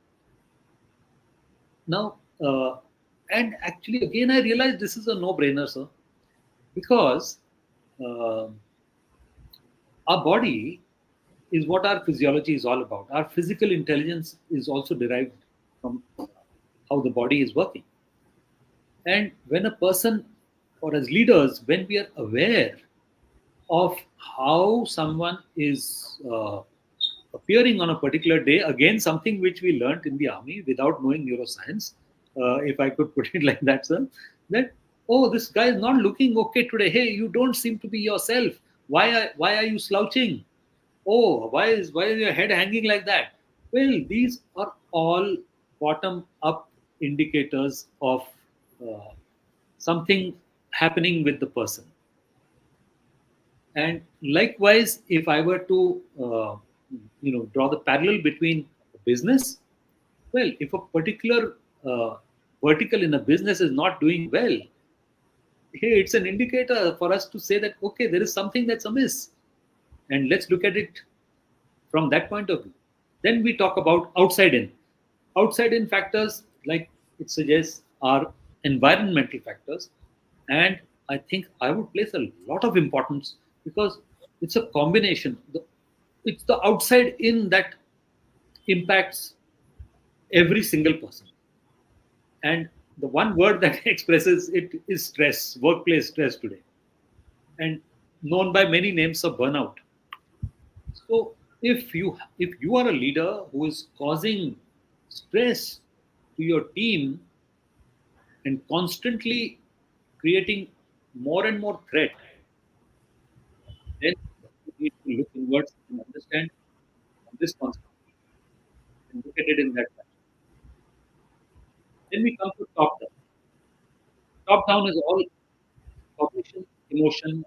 Now, and actually, again, I realized this is a no brainer, sir, because uh, our body is what our physiology is all about. Our physical intelligence is also derived from how the body is working. And when a person, or as leaders, when we are aware of how someone is appearing on a particular day, again, something which we learned in the army without knowing neuroscience, if I could put it like that, sir, that, oh, this guy is not looking okay today. Hey, you don't seem to be yourself. Why are you slouching? Oh, why is your head hanging like that? Well, these are all bottom up indicators of uh, something happening with the person. And likewise, if I were to draw the parallel between business, well, if a particular vertical in a business is not doing well, hey, it's an indicator for us to say that okay, there is something that's amiss, and let's look at it from that point of view. Then we talk about outside in. Outside in factors, like it suggests, are environmental factors. And I think I would place a lot of importance, because it's a combination. It's the outside in that impacts every single person. And the one word that expresses it is stress, workplace stress today, and known by many names of burnout. So if you are a leader who is causing stress to your team and constantly creating more and more threat, need to look inwards and understand this concept and look at it in that fashion. Then we come to top down. Top down is all cognition, emotion,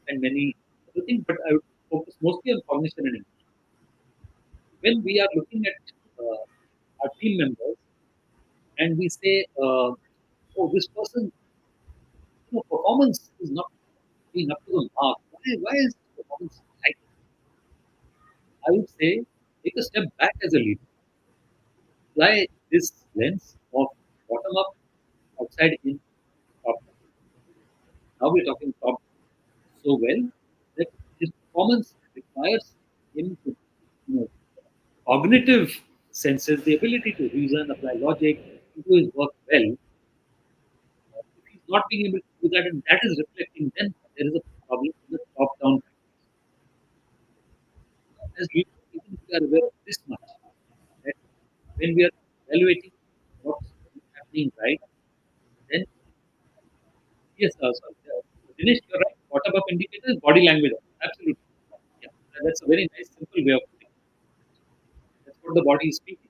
and many other things, but I would focus mostly on cognition and emotion. When we are looking at our team members and we say, oh, this person, performance is not being up to the mark. Why is performance like that? I would say, take a step back as a leader. Apply this lens of bottom up, outside in, top down. Now we're talking top so well that his performance requires him to, cognitive senses, the ability to reason, apply logic, to do his work well. If he's not being able to do that, and that is reflecting, then there is a problem with the top-down factors. As we, even if we are aware of this much, that when we are evaluating what's happening right, then yes, sorry, Dinesh, you're right. Bottom-up indicator is body language. Absolutely. Yeah, that's a very nice, simple way of putting it. That's what the body is speaking.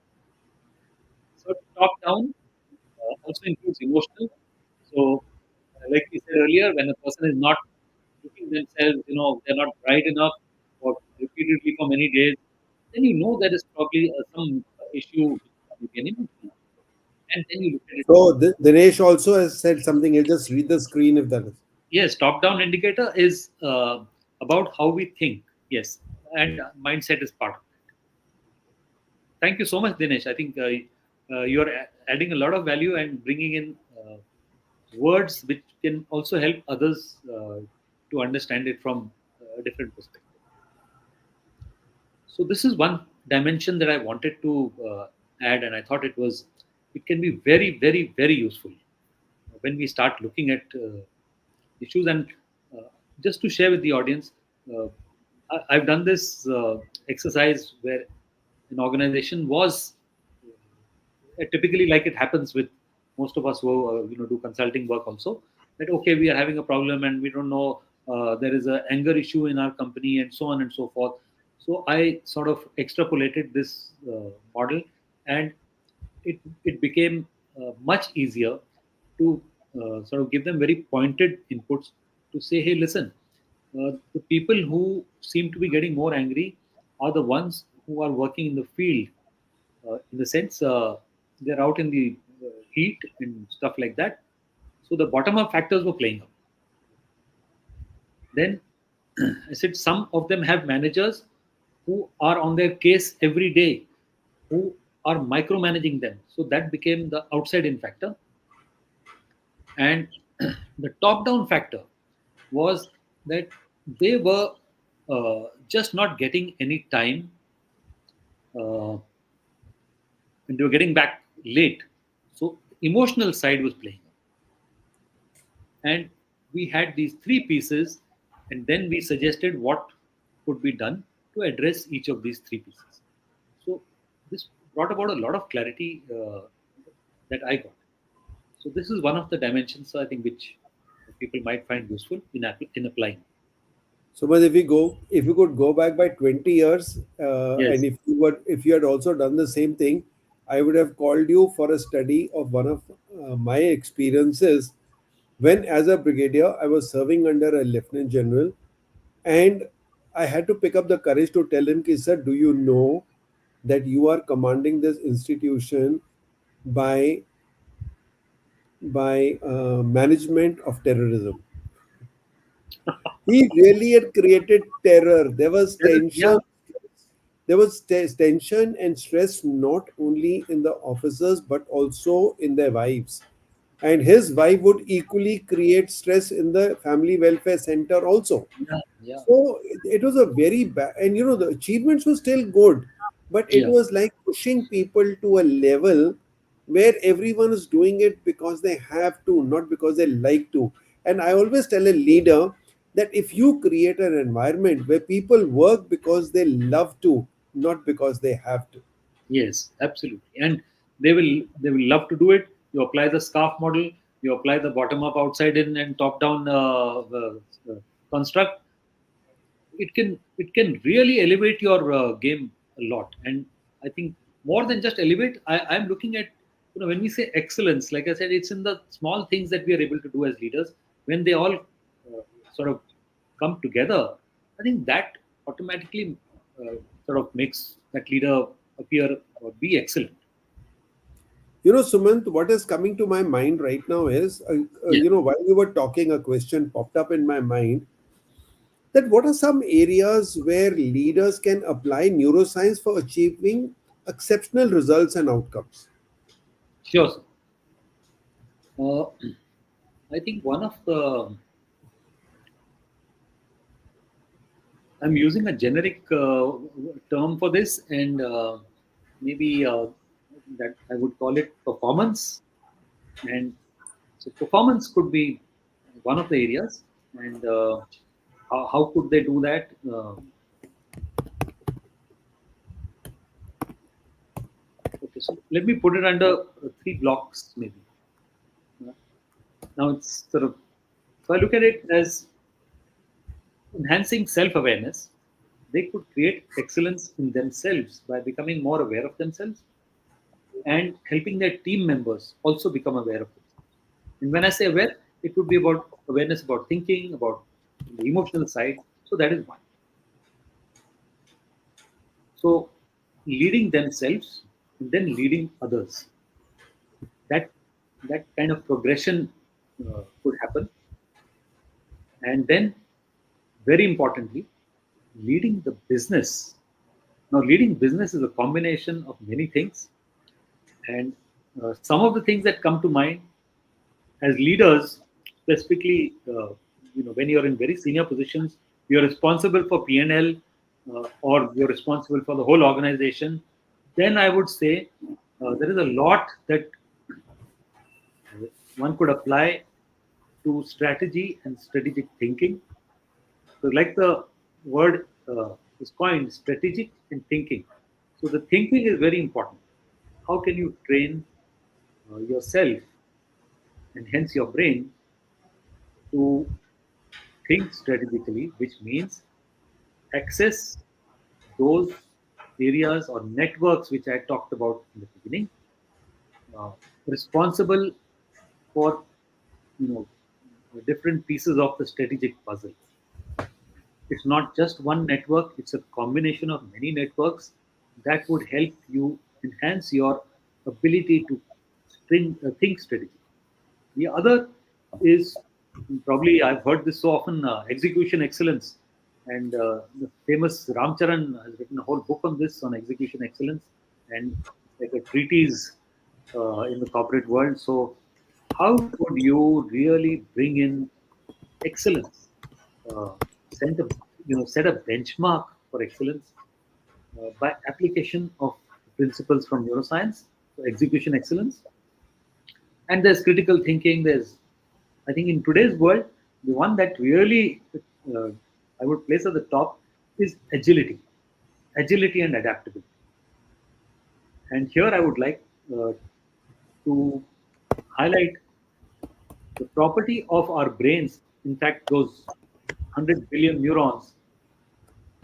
So top-down also includes emotional. So, like we said earlier, when a person is not looking themselves, they're not bright enough or repeatedly for many days, then you know there is probably some issue with an emotional. And then you look at it. So Dinesh also has said something. He'll just read the screen if that is. Yes, top-down indicator is about how we think. Yes, and mindset is part of it. Thank you so much, Dinesh. I think you are adding a lot of value and bringing in words which can also help others to understand it from a different perspective. So this is one dimension that I wanted to add, and I thought it can be very, very, very useful when we start looking at issues. And uh, just to share with the audience, I've done this exercise where an organization was typically, like it happens with most of us who do consulting work also, that okay, we are having a problem and we don't know, there is a anger issue in our company and so on and so forth. So I sort of extrapolated this model, and it became much easier to sort of give them very pointed inputs to say, hey, listen, the people who seem to be getting more angry are the ones who are working in the field, in the sense they're out in the heat and stuff like that. So the bottom up factors were playing up. Then I said some of them have managers who are on their case every day, who are micromanaging them. So that became the outside in factor. And the top down factor was that they were just not getting any time, uh, and they were getting back late. So emotional side was playing up. And we had these three pieces, and then we suggested what could be done to address each of these three pieces. So this brought about a lot of clarity that I got. So this is one of the dimensions, I think, which people might find useful in applying. So, but if you could go back by 20 years, Yes. and if you had also done the same thing, I would have called you for a study of one of my experiences when, as a brigadier, I was serving under a lieutenant general, and I had to pick up the courage to tell him, "Ki, sir, do you know that you are commanding this institution by management of terrorism?" He really had created terror. There was Yeah. tension. There was tension and stress not only in the officers but also in their wives. And his wife would equally create stress in the family welfare center also. Yeah. Yeah. So it was a very bad, and the achievements were still good, but it Yeah. was like pushing people to a level where everyone is doing it because they have to, not because they like to. And I always tell a leader that if you create an environment where people work because they love to, not because they have to. Yes, absolutely. And they will love to do it. You apply the scarf model, you apply the bottom up, outside in, and top down construct. it can really elevate your game a lot. And I think more than just elevate, I'm looking at, when we say excellence, like I said, it's in the small things that we are able to do as leaders. When they all sort of come together, I think that automatically sort of makes that leader appear or be excellent. Sumant, what is coming to my mind right now is, Yeah. while you were talking, a question popped up in my mind, that what are some areas where leaders can apply neuroscience for achieving exceptional results and outcomes? Sure, sir. Uh, I think one of the I'm using a generic term for this, and maybe that I would call it performance. And so, performance could be one of the areas. And how could they do that? Okay, so let me put it under three blocks, maybe. Now it's sort of, so I look at it as enhancing self-awareness. They could create excellence in themselves by becoming more aware of themselves and helping their team members also become aware of it. And when I say aware, it would be about awareness about thinking, about the emotional side. So that is one. So leading themselves and then leading others. That that kind of progression could happen. And then, very importantly, leading the business. Now, leading business is a combination of many things, and some of the things that come to mind as leaders, specifically, when you're in very senior positions, you're responsible for P&L, or you're responsible for the whole organization. Then I would say there is a lot that one could apply to strategy and strategic thinking. So, like the word is coined, strategic and thinking. So, the thinking is very important. How can you train yourself and hence your brain to think strategically, which means access those areas or networks which I talked about in the beginning, uh, responsible for you know different pieces of the strategic puzzle. It's not just one network; it's a combination of many networks that would help you enhance your ability to think strategy. The other is, probably I've heard this so often, execution excellence. And the famous Ramcharan has written a whole book on this, on execution excellence, and like a treatise in the corporate world. So, how could you really bring in excellence? Uh, set a benchmark for excellence by application of principles from neuroscience, so execution excellence. And there's critical thinking. There's, I think, in today's world, the one that really uh, I would place at the top is agility and adaptability. And here I would like to highlight the property of our brains. In fact, those 100 billion neurons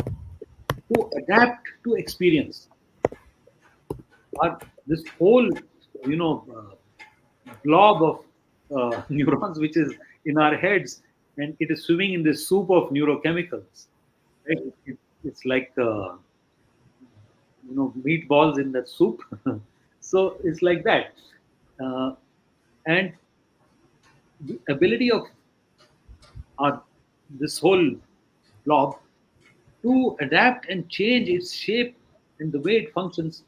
to adapt to experience. This whole, blob of neurons which is in our heads, and it is swimming in this soup of neurochemicals. Right? It's like meatballs in that soup. So it's like that, uh, and the ability of our this whole blob to adapt and change its shape and the way it functions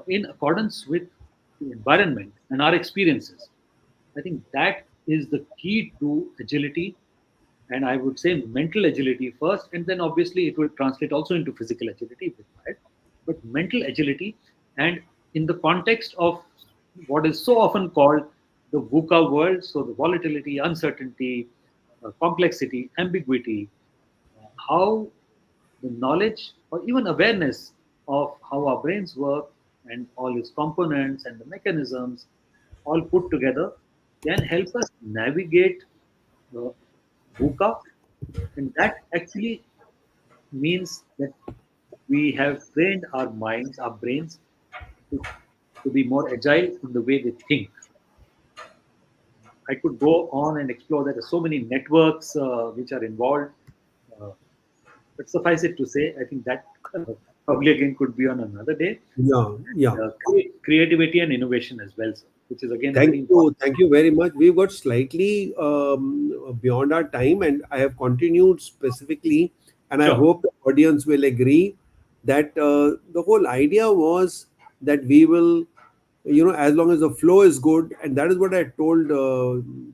in accordance with the environment and our experiences. I think that is the key to agility. And I would say mental agility first, and then obviously it will translate also into physical agility if required. But mental agility, and in the context of what is so often called the VUCA world, so the volatility, uncertainty, complexity, ambiguity, how the knowledge or even awareness of how our brains work and all its components and the mechanisms all put together can help us navigate the VUCA, and that actually means that we have trained our minds, our brains, to, to be more agile in the way they think. I could go on and explore that. There's so many networks which are involved. Uh, but suffice it to say, I think that probably again could be on another day. Yeah, yeah. Creativity and innovation as well, sir, which is again Thank very you. important. Thank you very much. We've got slightly beyond our time, and I have continued specifically, and I Sure. hope the audience will agree that the whole idea was that we will, as long as the flow is good, and that is what I told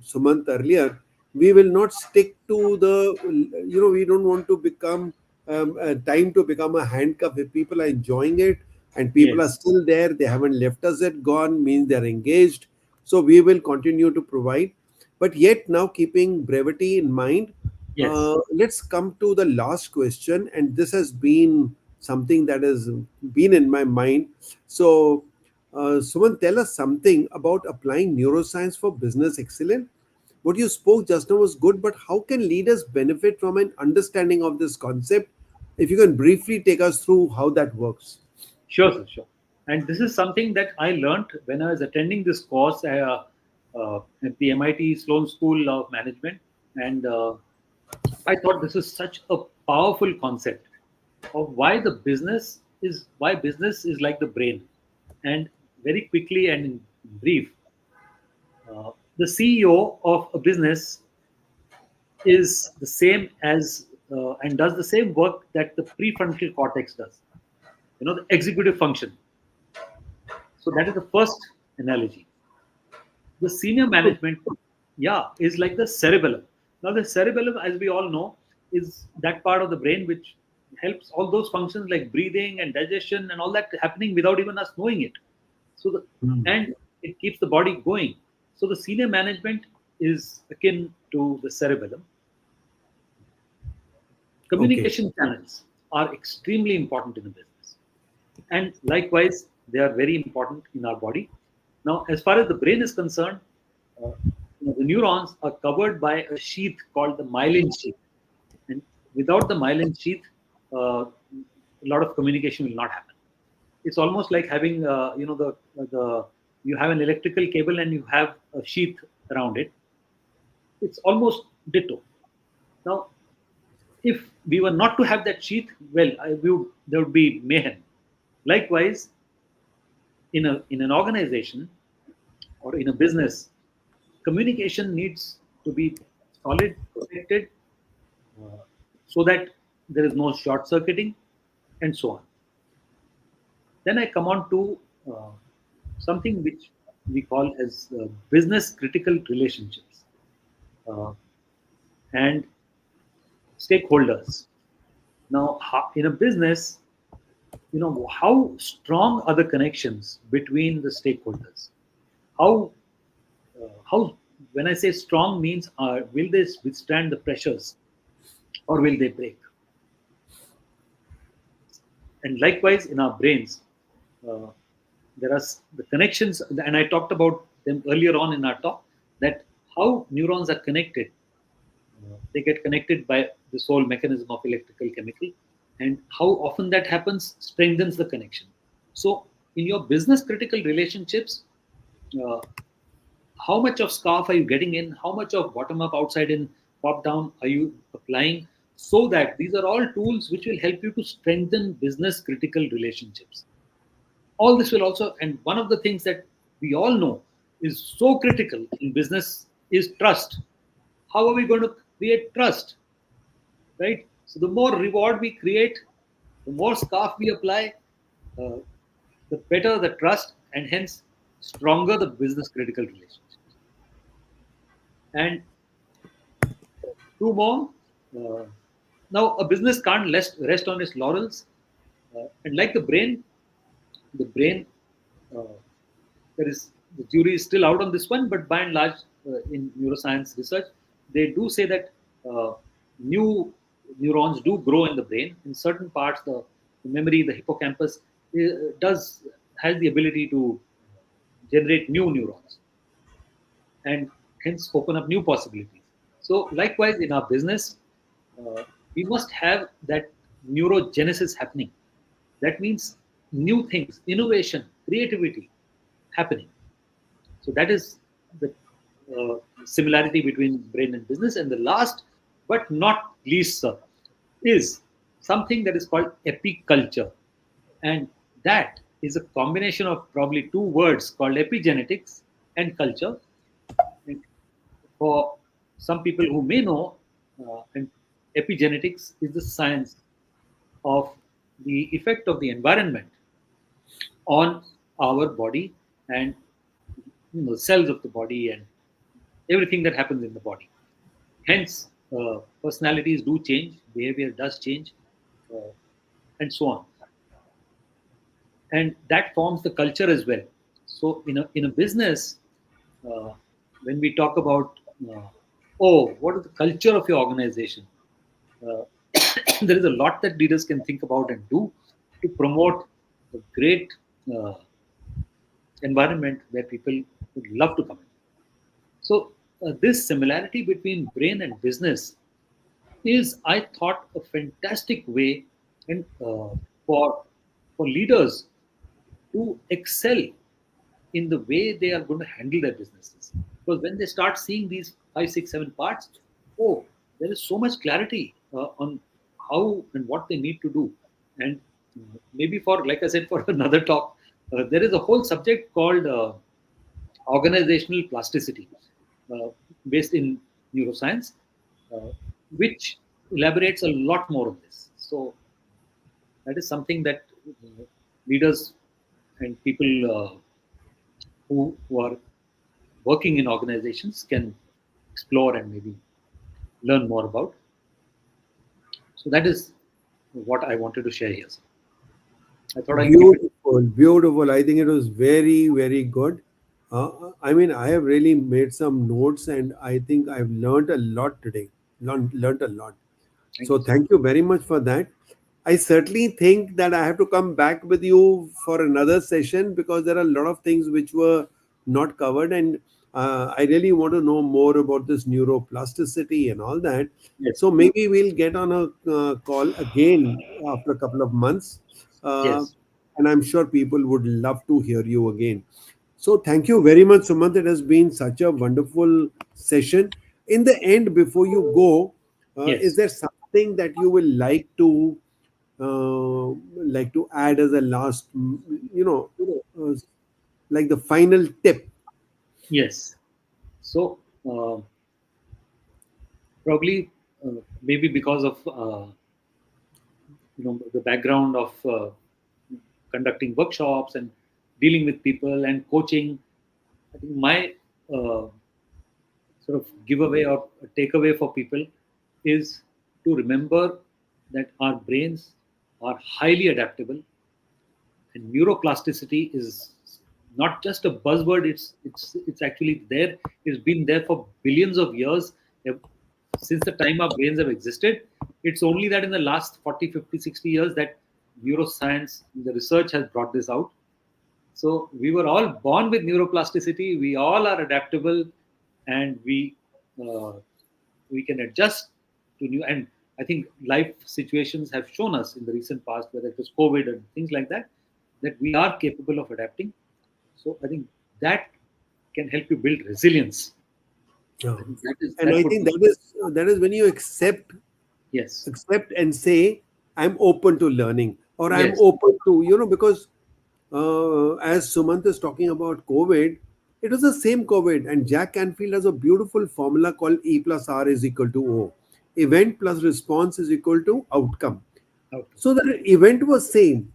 Sumant earlier, we will not stick to we don't want to become time to become a handcuff. If people are enjoying it and people are Yes. still there, they haven't left us yet, gone, means they're engaged. So we will continue to provide. But yet, now keeping brevity in mind, Yes. let's come to the last question. And this has been something that has been in my mind. So, Suman, tell us something about applying neuroscience for business excellence. What you spoke just now was good, but how can leaders benefit from an understanding of this concept? If you can briefly take us through how that works. Sure, sir, sure. And this is something that I learned when I was attending this course at the MIT Sloan School of Management. And I thought this is such a powerful concept of why business is like the brain. And very quickly and in brief, the CEO of a business is the same as and does the same work that the prefrontal cortex does. The executive function. So that is the first analogy. The senior management, yeah, is like the cerebellum. Now, the cerebellum, as we all know, is that part of the brain which helps all those functions like breathing and digestion and all that happening without even us knowing it. And it keeps the body going. So the senior management is akin to the cerebellum. Okay. Communication channels are extremely important in a business, and likewise, they are very important in our body. Now, as far as the brain is concerned, uh, the neurons are covered by a sheath called the myelin sheath, and without the myelin sheath, a lot of communication will not happen. It's almost like having, the you have an electrical cable and you have a sheath around it. It's almost ditto. Now, if we were not to have that sheath, well, there would be mayhem. Likewise, in an organization or in a business, communication needs to be solid, protected, uh, so that there is no short circuiting, and so on. Then I come on to uh, something which we call as business critical relationships and stakeholders. Now, in a business, how strong are the connections between the stakeholders? How when I say strong means will they withstand the pressures or will they break? And likewise in our brains, uh, there are the connections, and I talked about them earlier on in our talk, that how neurons are connected. They get connected by this whole mechanism of electrical chemical, and how often that happens strengthens the connection. So in your business critical relationships, uh, how much of scarf are you getting in, how much of bottom up, outside in, top down are you applying, so that these are all tools which will help you to strengthen business critical relationships. All this will also, and one of the things that we all know is so critical in business is trust. How are we going to create trust, right? So the more reward we create, the more scarf we apply, uh, the better the trust, and hence stronger the business critical relationships. And two more. Uh, Now, a business can't rest on its laurels, and like the brain, uh, there is the jury is still out on this one, but by and large, in neuroscience research, they do say that new neurons do grow in the brain. In certain parts, the memory, the hippocampus, does has the ability to generate new neurons and hence open up new possibilities. So, likewise, in our business, we must have neurogenesis happening. That means new things, innovation, creativity happening. So that is the similarity between brain and business. And the last but not least, sir, is something that is called epiculture. And that is a combination of probably two words called epigenetics and culture. And for some people who may know, and epigenetics is the science of the effect of the environment on our body and cells of the body and everything that happens in the body. Hence, personalities do change, behavior does change, uh, and so on. And that forms the culture as well. So, in a business, uh, when we talk about, what is the culture of your organization? Uh, there is a lot that leaders can think about and do to promote a great uh, environment where people would love to come in. So, this similarity between brain and business is, I thought, a fantastic way and for leaders to excel in the way they are going to handle their businesses. Because when they start seeing these five, six, seven parts, oh, there is so much clarity on how and what they need to do. And maybe for, like I said, for another talk, there is a whole subject called organizational plasticity, uh, based in neuroscience, uh, which elaborates a lot more on this. So that is something that leaders and people who are working in organizations can explore and maybe learn more about. So that is what I wanted to share here. I thought I'll keep it. Beautiful, beautiful. I think it was very, very good. I mean, I have really made some notes and I think I've learned a lot today. Learned a lot. Thank So you, sir. thank you very much for that. I certainly think that I have to come back with you for another session because there are a lot of things which were not covered, and I really want to know more about this neuroplasticity and all that. Yes, So maybe we'll get on a call again after a couple of months, uh, yes, and I'm sure people would love to hear you again. So thank you very much, Sumant. It has been such a wonderful session. In the end, before you go, is yes. there something that you will like to add as a last, like the final tip? Yes. So probably maybe because of the background of conducting workshops and dealing with people and coaching, I think my uh, sort of giveaway or takeaway for people is to remember that our brains are highly adaptable, and neuroplasticity is not just a buzzword. It's actually there. It's been there for billions of years, since the time our brains have existed. It's only that in the last 40, 50, 60 years that neuroscience, the research has brought this out. So we were all born with neuroplasticity. We all are adaptable, and uh, we can adjust to new. And I think life situations have shown us in the recent past, whether it was COVID and things like that, that we are capable of adapting. So I think that can help you build resilience. Yeah. I think that is And that I would think be, that is when you yes, accept and say, I'm open to learning, or I'm yes, open to, because as Sumant is talking about COVID, it was the same COVID, and Jack Canfield has a beautiful formula called E plus R is equal to O. Event plus response is equal to outcome. okay, So the event was same,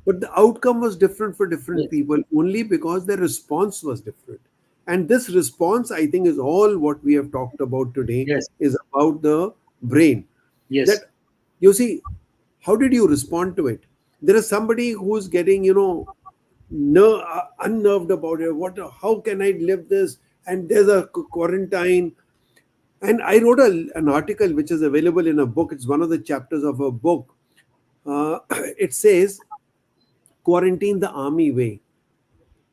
but the outcome was different for different yes, people only because their response was different. And this response, I think, is all what we have talked about today, yes, is about the brain. yes, That, you see, how did you respond to it? There is somebody who's getting, unnerved about it. How can I live this? And there's a quarantine. And I wrote an article which is available in a book. It's one of the chapters of a book. It says quarantine the army way.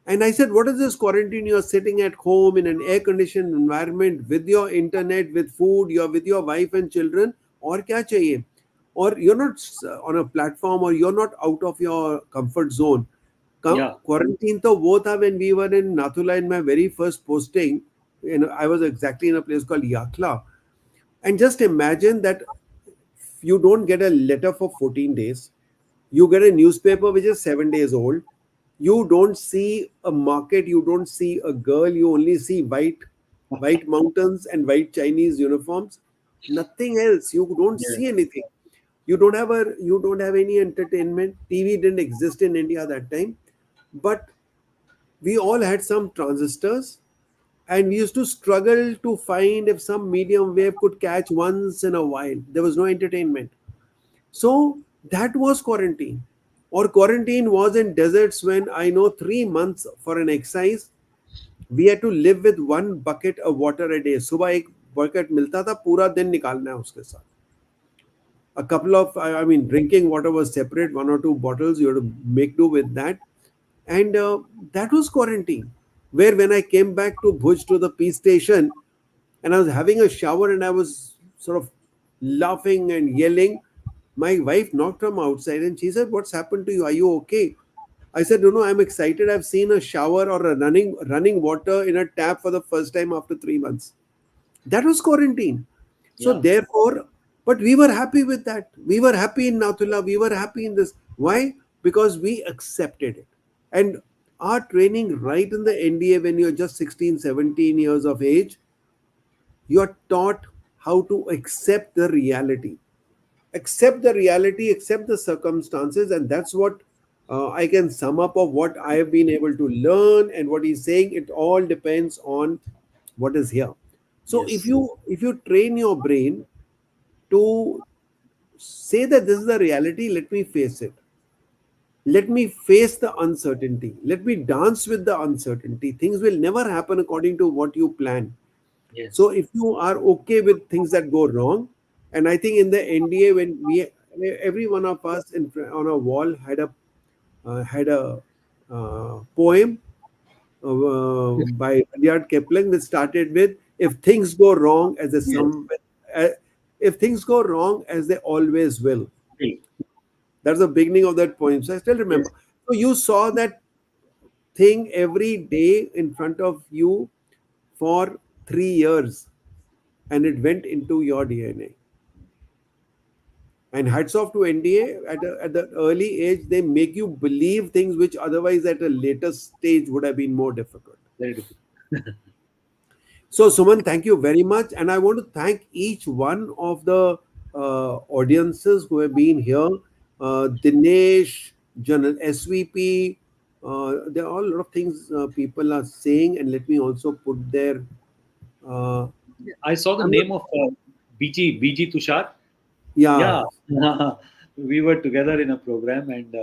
And I said, what is this quarantine? You're sitting at home in an air conditioned environment with your internet, with food, you're with your wife and children, or kya chahiye? or you're not on a platform, or you're not out of your comfort zone. Yeah. Quarantine to wo tha when we were in Nathula in my very first posting. I was exactly in a place called Yakla. And just imagine that you don't get a letter for 14 days. You get a newspaper which is 7 days old. You don't see a market, you don't see a girl, you only see white mountains and white Chinese uniforms. Nothing else. You don't Yeah. see anything. You don't have any entertainment. TV didn't exist in India that time. But we all had some transistors, and we used to struggle to find if some medium wave could catch once in a while. There was no entertainment. So that was quarantine. Or quarantine was in deserts when I know 3 months for an exercise, we had to live with one bucket of water a day. सुबह एक bucket मिलता था, पूरा दिन निकालना है उसके साथ. A couple of, I mean, drinking water was separate, one or two bottles, you had to make do with that. And that was quarantine. Where when I came back to Bhuj to the peace station, and I was having a shower and I was sort of laughing and yelling, my wife knocked from outside and she said, "What's happened to you? Are you okay?" I said, "No, no, I'm excited. I've seen a shower or a running water in a tap for the first time after 3 months." That was quarantine. So Yeah. therefore, but we were happy with that. We were happy in Nathula. We were happy in this. Why? Because we accepted it. And our training right in the NDA, when you're just 16, 17 years of age, you're taught how to accept the reality. Accept the reality, accept the circumstances, and that's what I can sum up of what I have been able to learn. And what he's saying, it all depends on what is here. So if Yes. you train your brain to say that this is the reality, let me face it. Let me face the uncertainty. Let me dance with the uncertainty. Things will never happen according to what you plan. So Yes. if you are okay with things that go wrong, and I think in the NDA, when every one of us on a wall had a poem by Rudyard Kipling that started with, "If things go wrong as they Yes. uh, if things go wrong as they always will." Hey. That's the beginning of that poem. So I still Yes. remember. So you saw that thing every day in front of you for 3 years, and it went into your DNA. And hats off to NDA. At the early age, they make you believe things which otherwise at a later stage would have been more difficult. Very difficult. So, Suman, thank you very much. And I want to thank each one of the audiences who have been here. Dinesh, General SVP. There are a lot of things people are saying, and let me also put their. Uh, I saw the I'm not, name of BG Tushar. yeah. Yeah. We were together in a program, and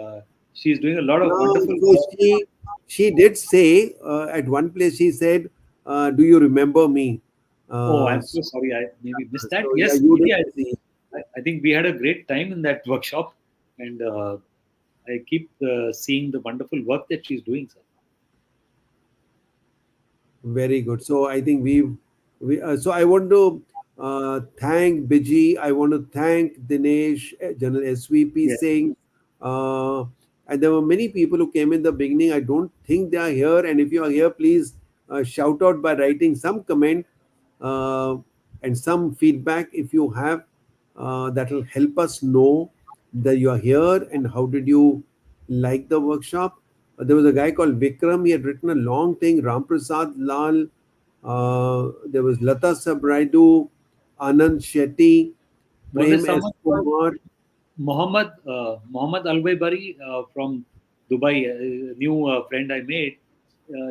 she's doing a lot of wonderful So work. she did say at one place, she said, "Do you remember me?" Oh, Uh, I'm so, so sorry. I maybe missed that. yeah, Yes, you maybe did see. I think we had a great time in that workshop, and I keep seeing the wonderful work that she's doing, sir. Very good. So I think so I want to thank Biji. I want to thank Dinesh, General SVP Yeah, Singh. And there were many people who came in the beginning. I don't think they are here. And if you are here, please shout out by writing some comment uh, and some feedback if you have. That will help us know that you are here and how did you like the workshop. There was a guy called Vikram. He had written a long thing. Ram Prasad Lal. There was Lata Sabraidu, Anand Shetty, was there Prem S. someone called Kumar. Mohammed Alwaybari from Dubai, a new friend I made?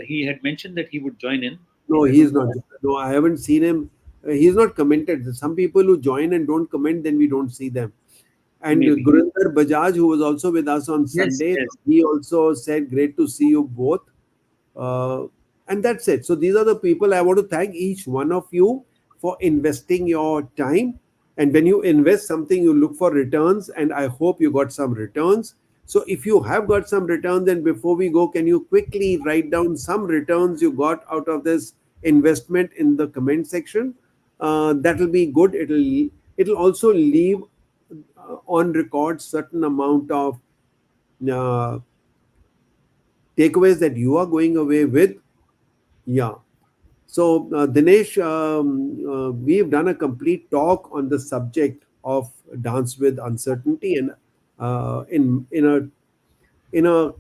He had mentioned that he would join No, in. I he is don't not. know. No, I haven't seen him. He's not commented. Some people who join and don't comment, then we don't see them. And Maybe. Gurinder Bajaj, who was also with us on Yes, Sunday, yes. he also said, "Great to see you both." Uh, and that's it. So these are the people. I want to thank each one of you for investing your time. And when you invest something, you look for returns. And I hope you got some returns. So if you have got some returns, then before we go, can you quickly write down some returns you got out of this investment in the comment section? That will be good. It'll also leave on record certain amount of uh, takeaways that you are going away with. Yeah. So, Dinesh, we've done a complete talk on the subject of dance with uncertainty, and in a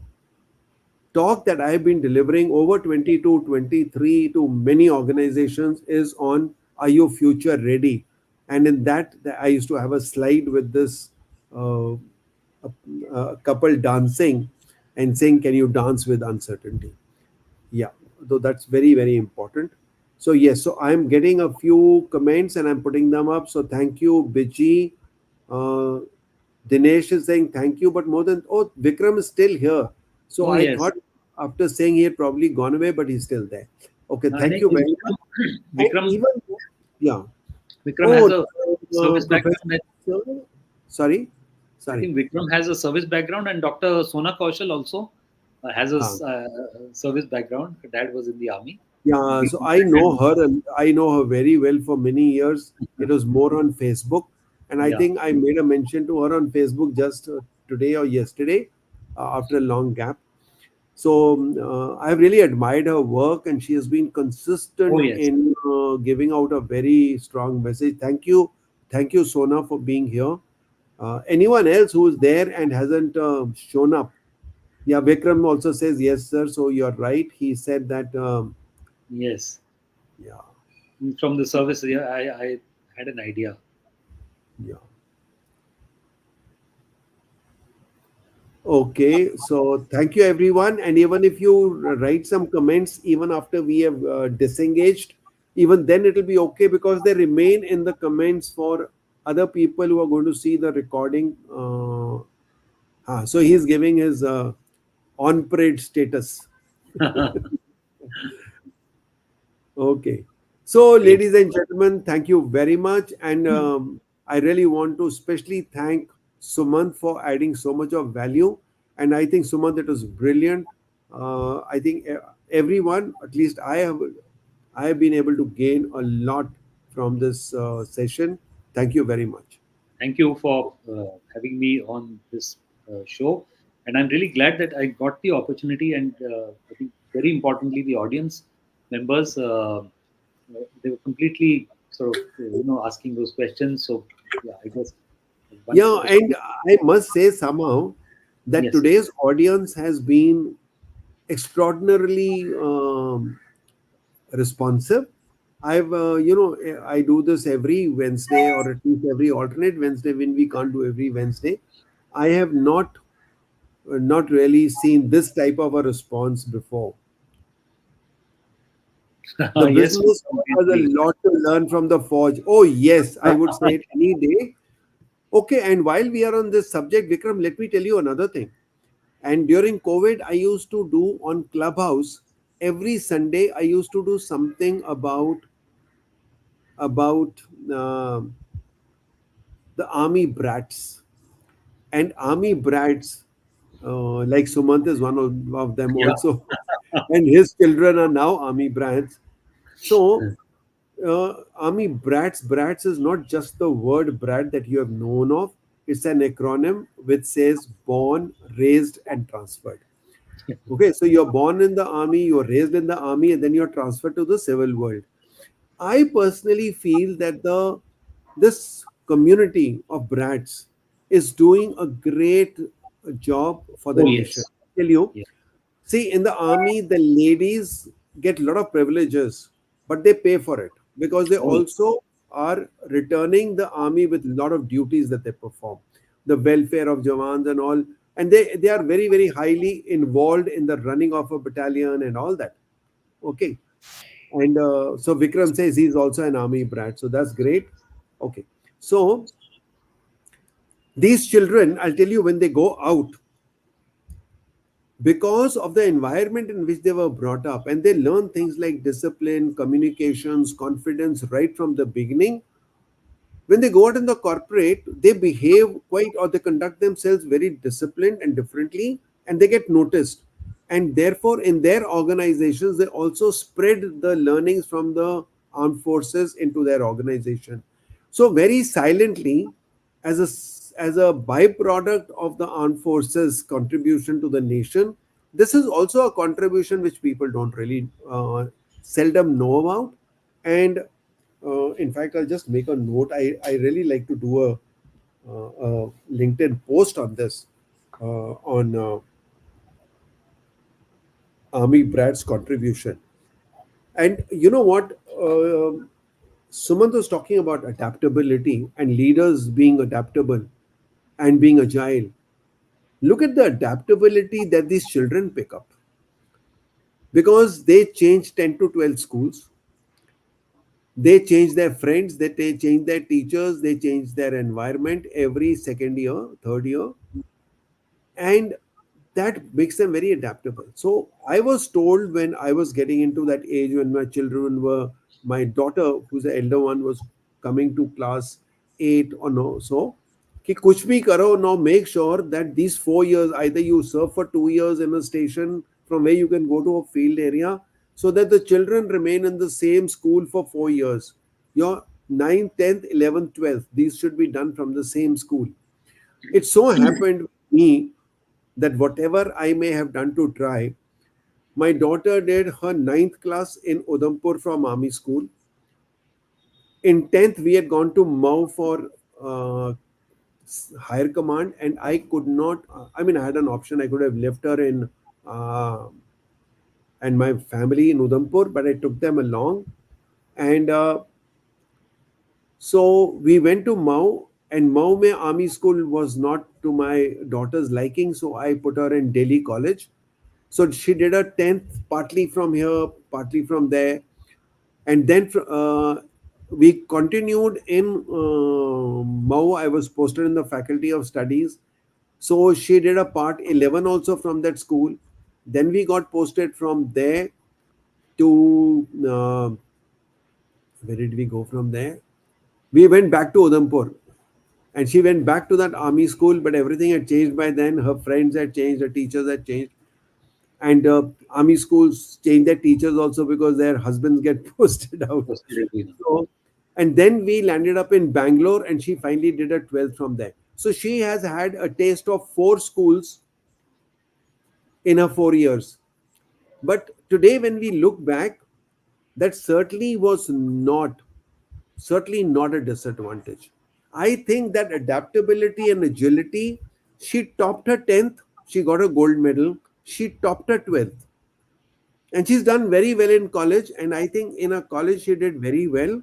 talk that I've been delivering over 22, 23 to many organizations is on "Are you future ready?" And in that, I used to have a slide with this uh, couple dancing and saying, "Can you dance with uncertainty?" Yeah, though that's very, very important. So yes, so I'm getting a few comments and I'm putting them up. So thank you, Biji. Uh, Dinesh is saying thank you, but more than, oh, Vikram is still here. So Oh I yes. thought after saying he had probably gone away, but he's still there. Okay, thank Like you very much. And Vikram, even, yeah. Vikram Oh, has a service Professor, background. sorry, I sorry. think Vikram has a service background, and Dr. Sona Kaushal also has a Huh. service background. Her dad was in the army. Yeah, We so interacted. I know her very well for many years. It was more on Facebook, and I Yeah. think I made a mention to her on Facebook just today or yesterday, after a long gap. So I've really admired her work, and she has been Oh consistent yes. in giving out a very strong message. Thank you, Sona, for being here. Anyone else who is there and hasn't shown up? Yeah, Vikram also says yes, sir. So you're right. He said that. Yes. Yeah, From the service, yeah, I had an idea. yeah. Okay, so thank you everyone. And even if you write some comments, even after we have disengaged, even then it will be okay because they remain in the comments for other people who are going to see the recording. So he's giving his on parade status. Okay. So, Great. ladies and gentlemen, thank you very much. And I really want to especially thank Sumant for adding so much of value. And I think, Sumant, it was brilliant. I think everyone, at least I have been able to gain a lot from this session. Thank you very much. Thank you for having me on this show, and I'm really glad that I got the opportunity. And I think very importantly, the audience members they were completely sort of asking those questions. So yeah, I guess once Yeah, and I must say somehow that yes, today's audience has been extraordinarily responsive. I do this every Wednesday or at least every alternate Wednesday when we can't do every Wednesday. I have not really seen this type of a response before. The yes, business has a completely. lot to learn from the Forge. Oh, yes, I would say it any day. Okay, and while we are on this subject, Vikram, let me tell you another thing. And during COVID, I used to do on Clubhouse every Sunday. I used to do something about uh, the army brats and army brats. Like Sumant is one of them Yeah. also, and his children are now army brats. So, army brats is not just the word brat that you have known of. It's an acronym which says born, raised, and transferred. Okay, so you're born in the army, you're raised in the army, and then you're transferred to the civil world. I personally feel that the this community of brats is doing a great job for the Oh nation. yes. Tell you, Yeah. see, in the army, the ladies get a lot of privileges, but they pay for it because they Oh also are returning the army with a lot of duties that they perform, the welfare of Jawans and all, and they are very, very highly involved in the running of a battalion and all that. Okay, and so Vikram says he's also an army brat, so that's great. Okay, so these children, I'll tell you, when they go out, because of the environment in which they were brought up, and they learn things like discipline, communications, confidence right from the beginning. When they go out in the corporate, they behave quite or they conduct themselves very disciplined and differently, and they get noticed. And therefore, in their organizations, they also spread the learnings from the armed forces into their organization. So, very silently, as a byproduct of the armed forces contribution to the nation, this is also a contribution which people don't really seldom know about. And in fact, I'll just make a note. I really like to do a LinkedIn post on this, on Army Brad's contribution. And you know what? Sumant was talking about adaptability and leaders being adaptable and being agile. Look at the adaptability that these children pick up, because they change 10 to 12 schools, they change their friends, change their teachers, they change their environment every second year, third year, and that makes them very adaptable. So I was told when I was getting into that age, when my children were, my daughter, who's the elder one, was coming to class 8 or no, so कि कुछ भी करो, now make sure that these 4 years, either you serve for 2 years in a station from where you can go to a field area, so that the children remain in the same school for 4 years. Your 9th, 10th, 11th, 12th, these should be done from the same school. It so happened with me that whatever I may have done to try, my daughter did her 9th class in Udhampur from Army School. In 10th, we had gone to Mau for higher command, and I could not, I mean, I had an option. I could have left her in and my family in Udhampur, but I took them along. And so we went to Mau, and Mau mein Army School was not to my daughter's liking, so I put her in Delhi College. So she did her 10th partly from here, partly from there. And then we continued in Mau. I was posted in the Faculty of Studies. So she did a part 11 also from that school. Then we got posted from there to, where did we go from there? We went back to Udhampur. And she went back to that army school, but everything had changed by then. Her friends had changed, her teachers had changed. And army schools change their teachers also because their husbands get posted out. So, and then we landed up in Bangalore, and she finally did her 12th from there. So she has had a taste of 4 schools in her 4 years. But today, when we look back, that certainly not a disadvantage. I think that adaptability and agility, she topped her 10th, she got a gold medal, she topped her 12th. And she's done very well in college. And I think in her college, she did very well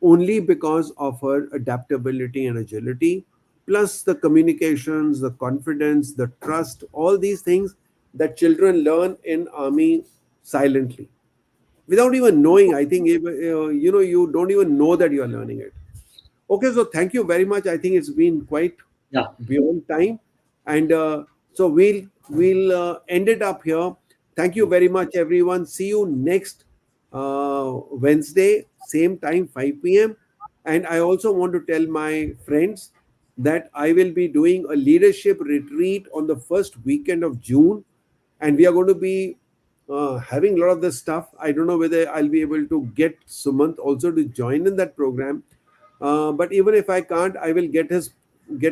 only because of her adaptability and agility, plus the communications, the confidence, the trust, all these things that children learn in army silently without even knowing. I think, you don't even know that you are learning it. Okay, so thank you very much. I think it's been quite Yeah. beyond time, and so we'll end it up here. Thank you very much, everyone. See you next Wednesday, same time, 5 p.m. And I also want to tell my friends that I will be doing a leadership retreat on the first weekend of June, and we are going to be having a lot of this stuff. I don't know whether I'll be able to get Sumant also to join in that program. But even if I can't, I will get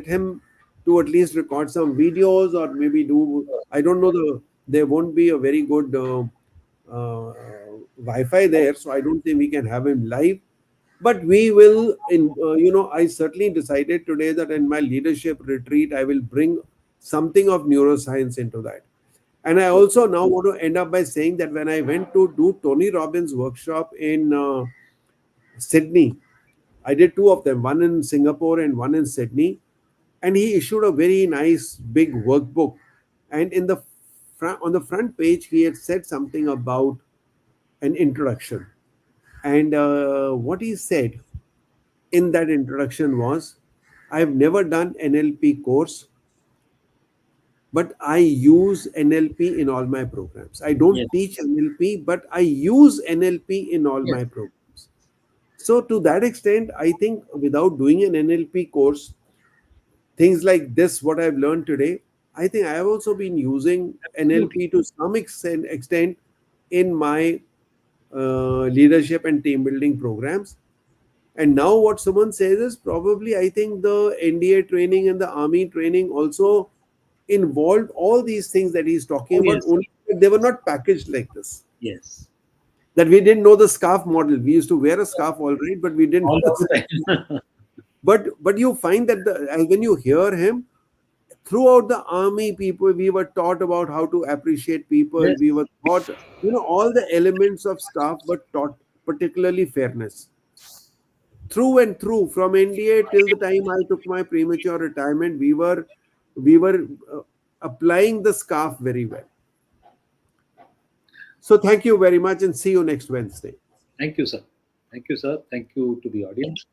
him to at least record some videos, or maybe do. I don't know, there won't be a very good Wi-Fi there, so I don't think we can have him live. But we will. I certainly decided today that in my leadership retreat, I will bring something of neuroscience into that. And I also now want to end up by saying that when I went to do Tony Robbins' workshop in Sydney, I did 2 of them, one in Singapore and one in Sydney. And he issued a very nice big workbook. And on the front page, he had said something about an introduction. And what he said in that introduction was, I've never done NLP course, but I use NLP in all my programs. I don't Yes. teach NLP, but I use NLP in all Yes. my programs. So to that extent, I think without doing an NLP course, things like this, what I've learned today, I think I have also been using Absolutely. NLP to some extent in my leadership and team building programs. And now what someone says is probably, I think the NDA training and the army training also involved all these things that he's talking Oh, about, yes. only that they were not packaged like this. Yes. That we didn't know the scarf model. We used to wear a scarf all right, but we didn't All know the time. but you find that when you hear him, throughout the army, people, we were taught about how to appreciate people. Yes. We were taught, all the elements of staff were taught, particularly fairness. Through and through, from NDA till the time I took my premature retirement, we were applying the scarf very well. So thank you very much and see you next Wednesday. Thank you, sir. Thank you, sir. Thank you to the audience.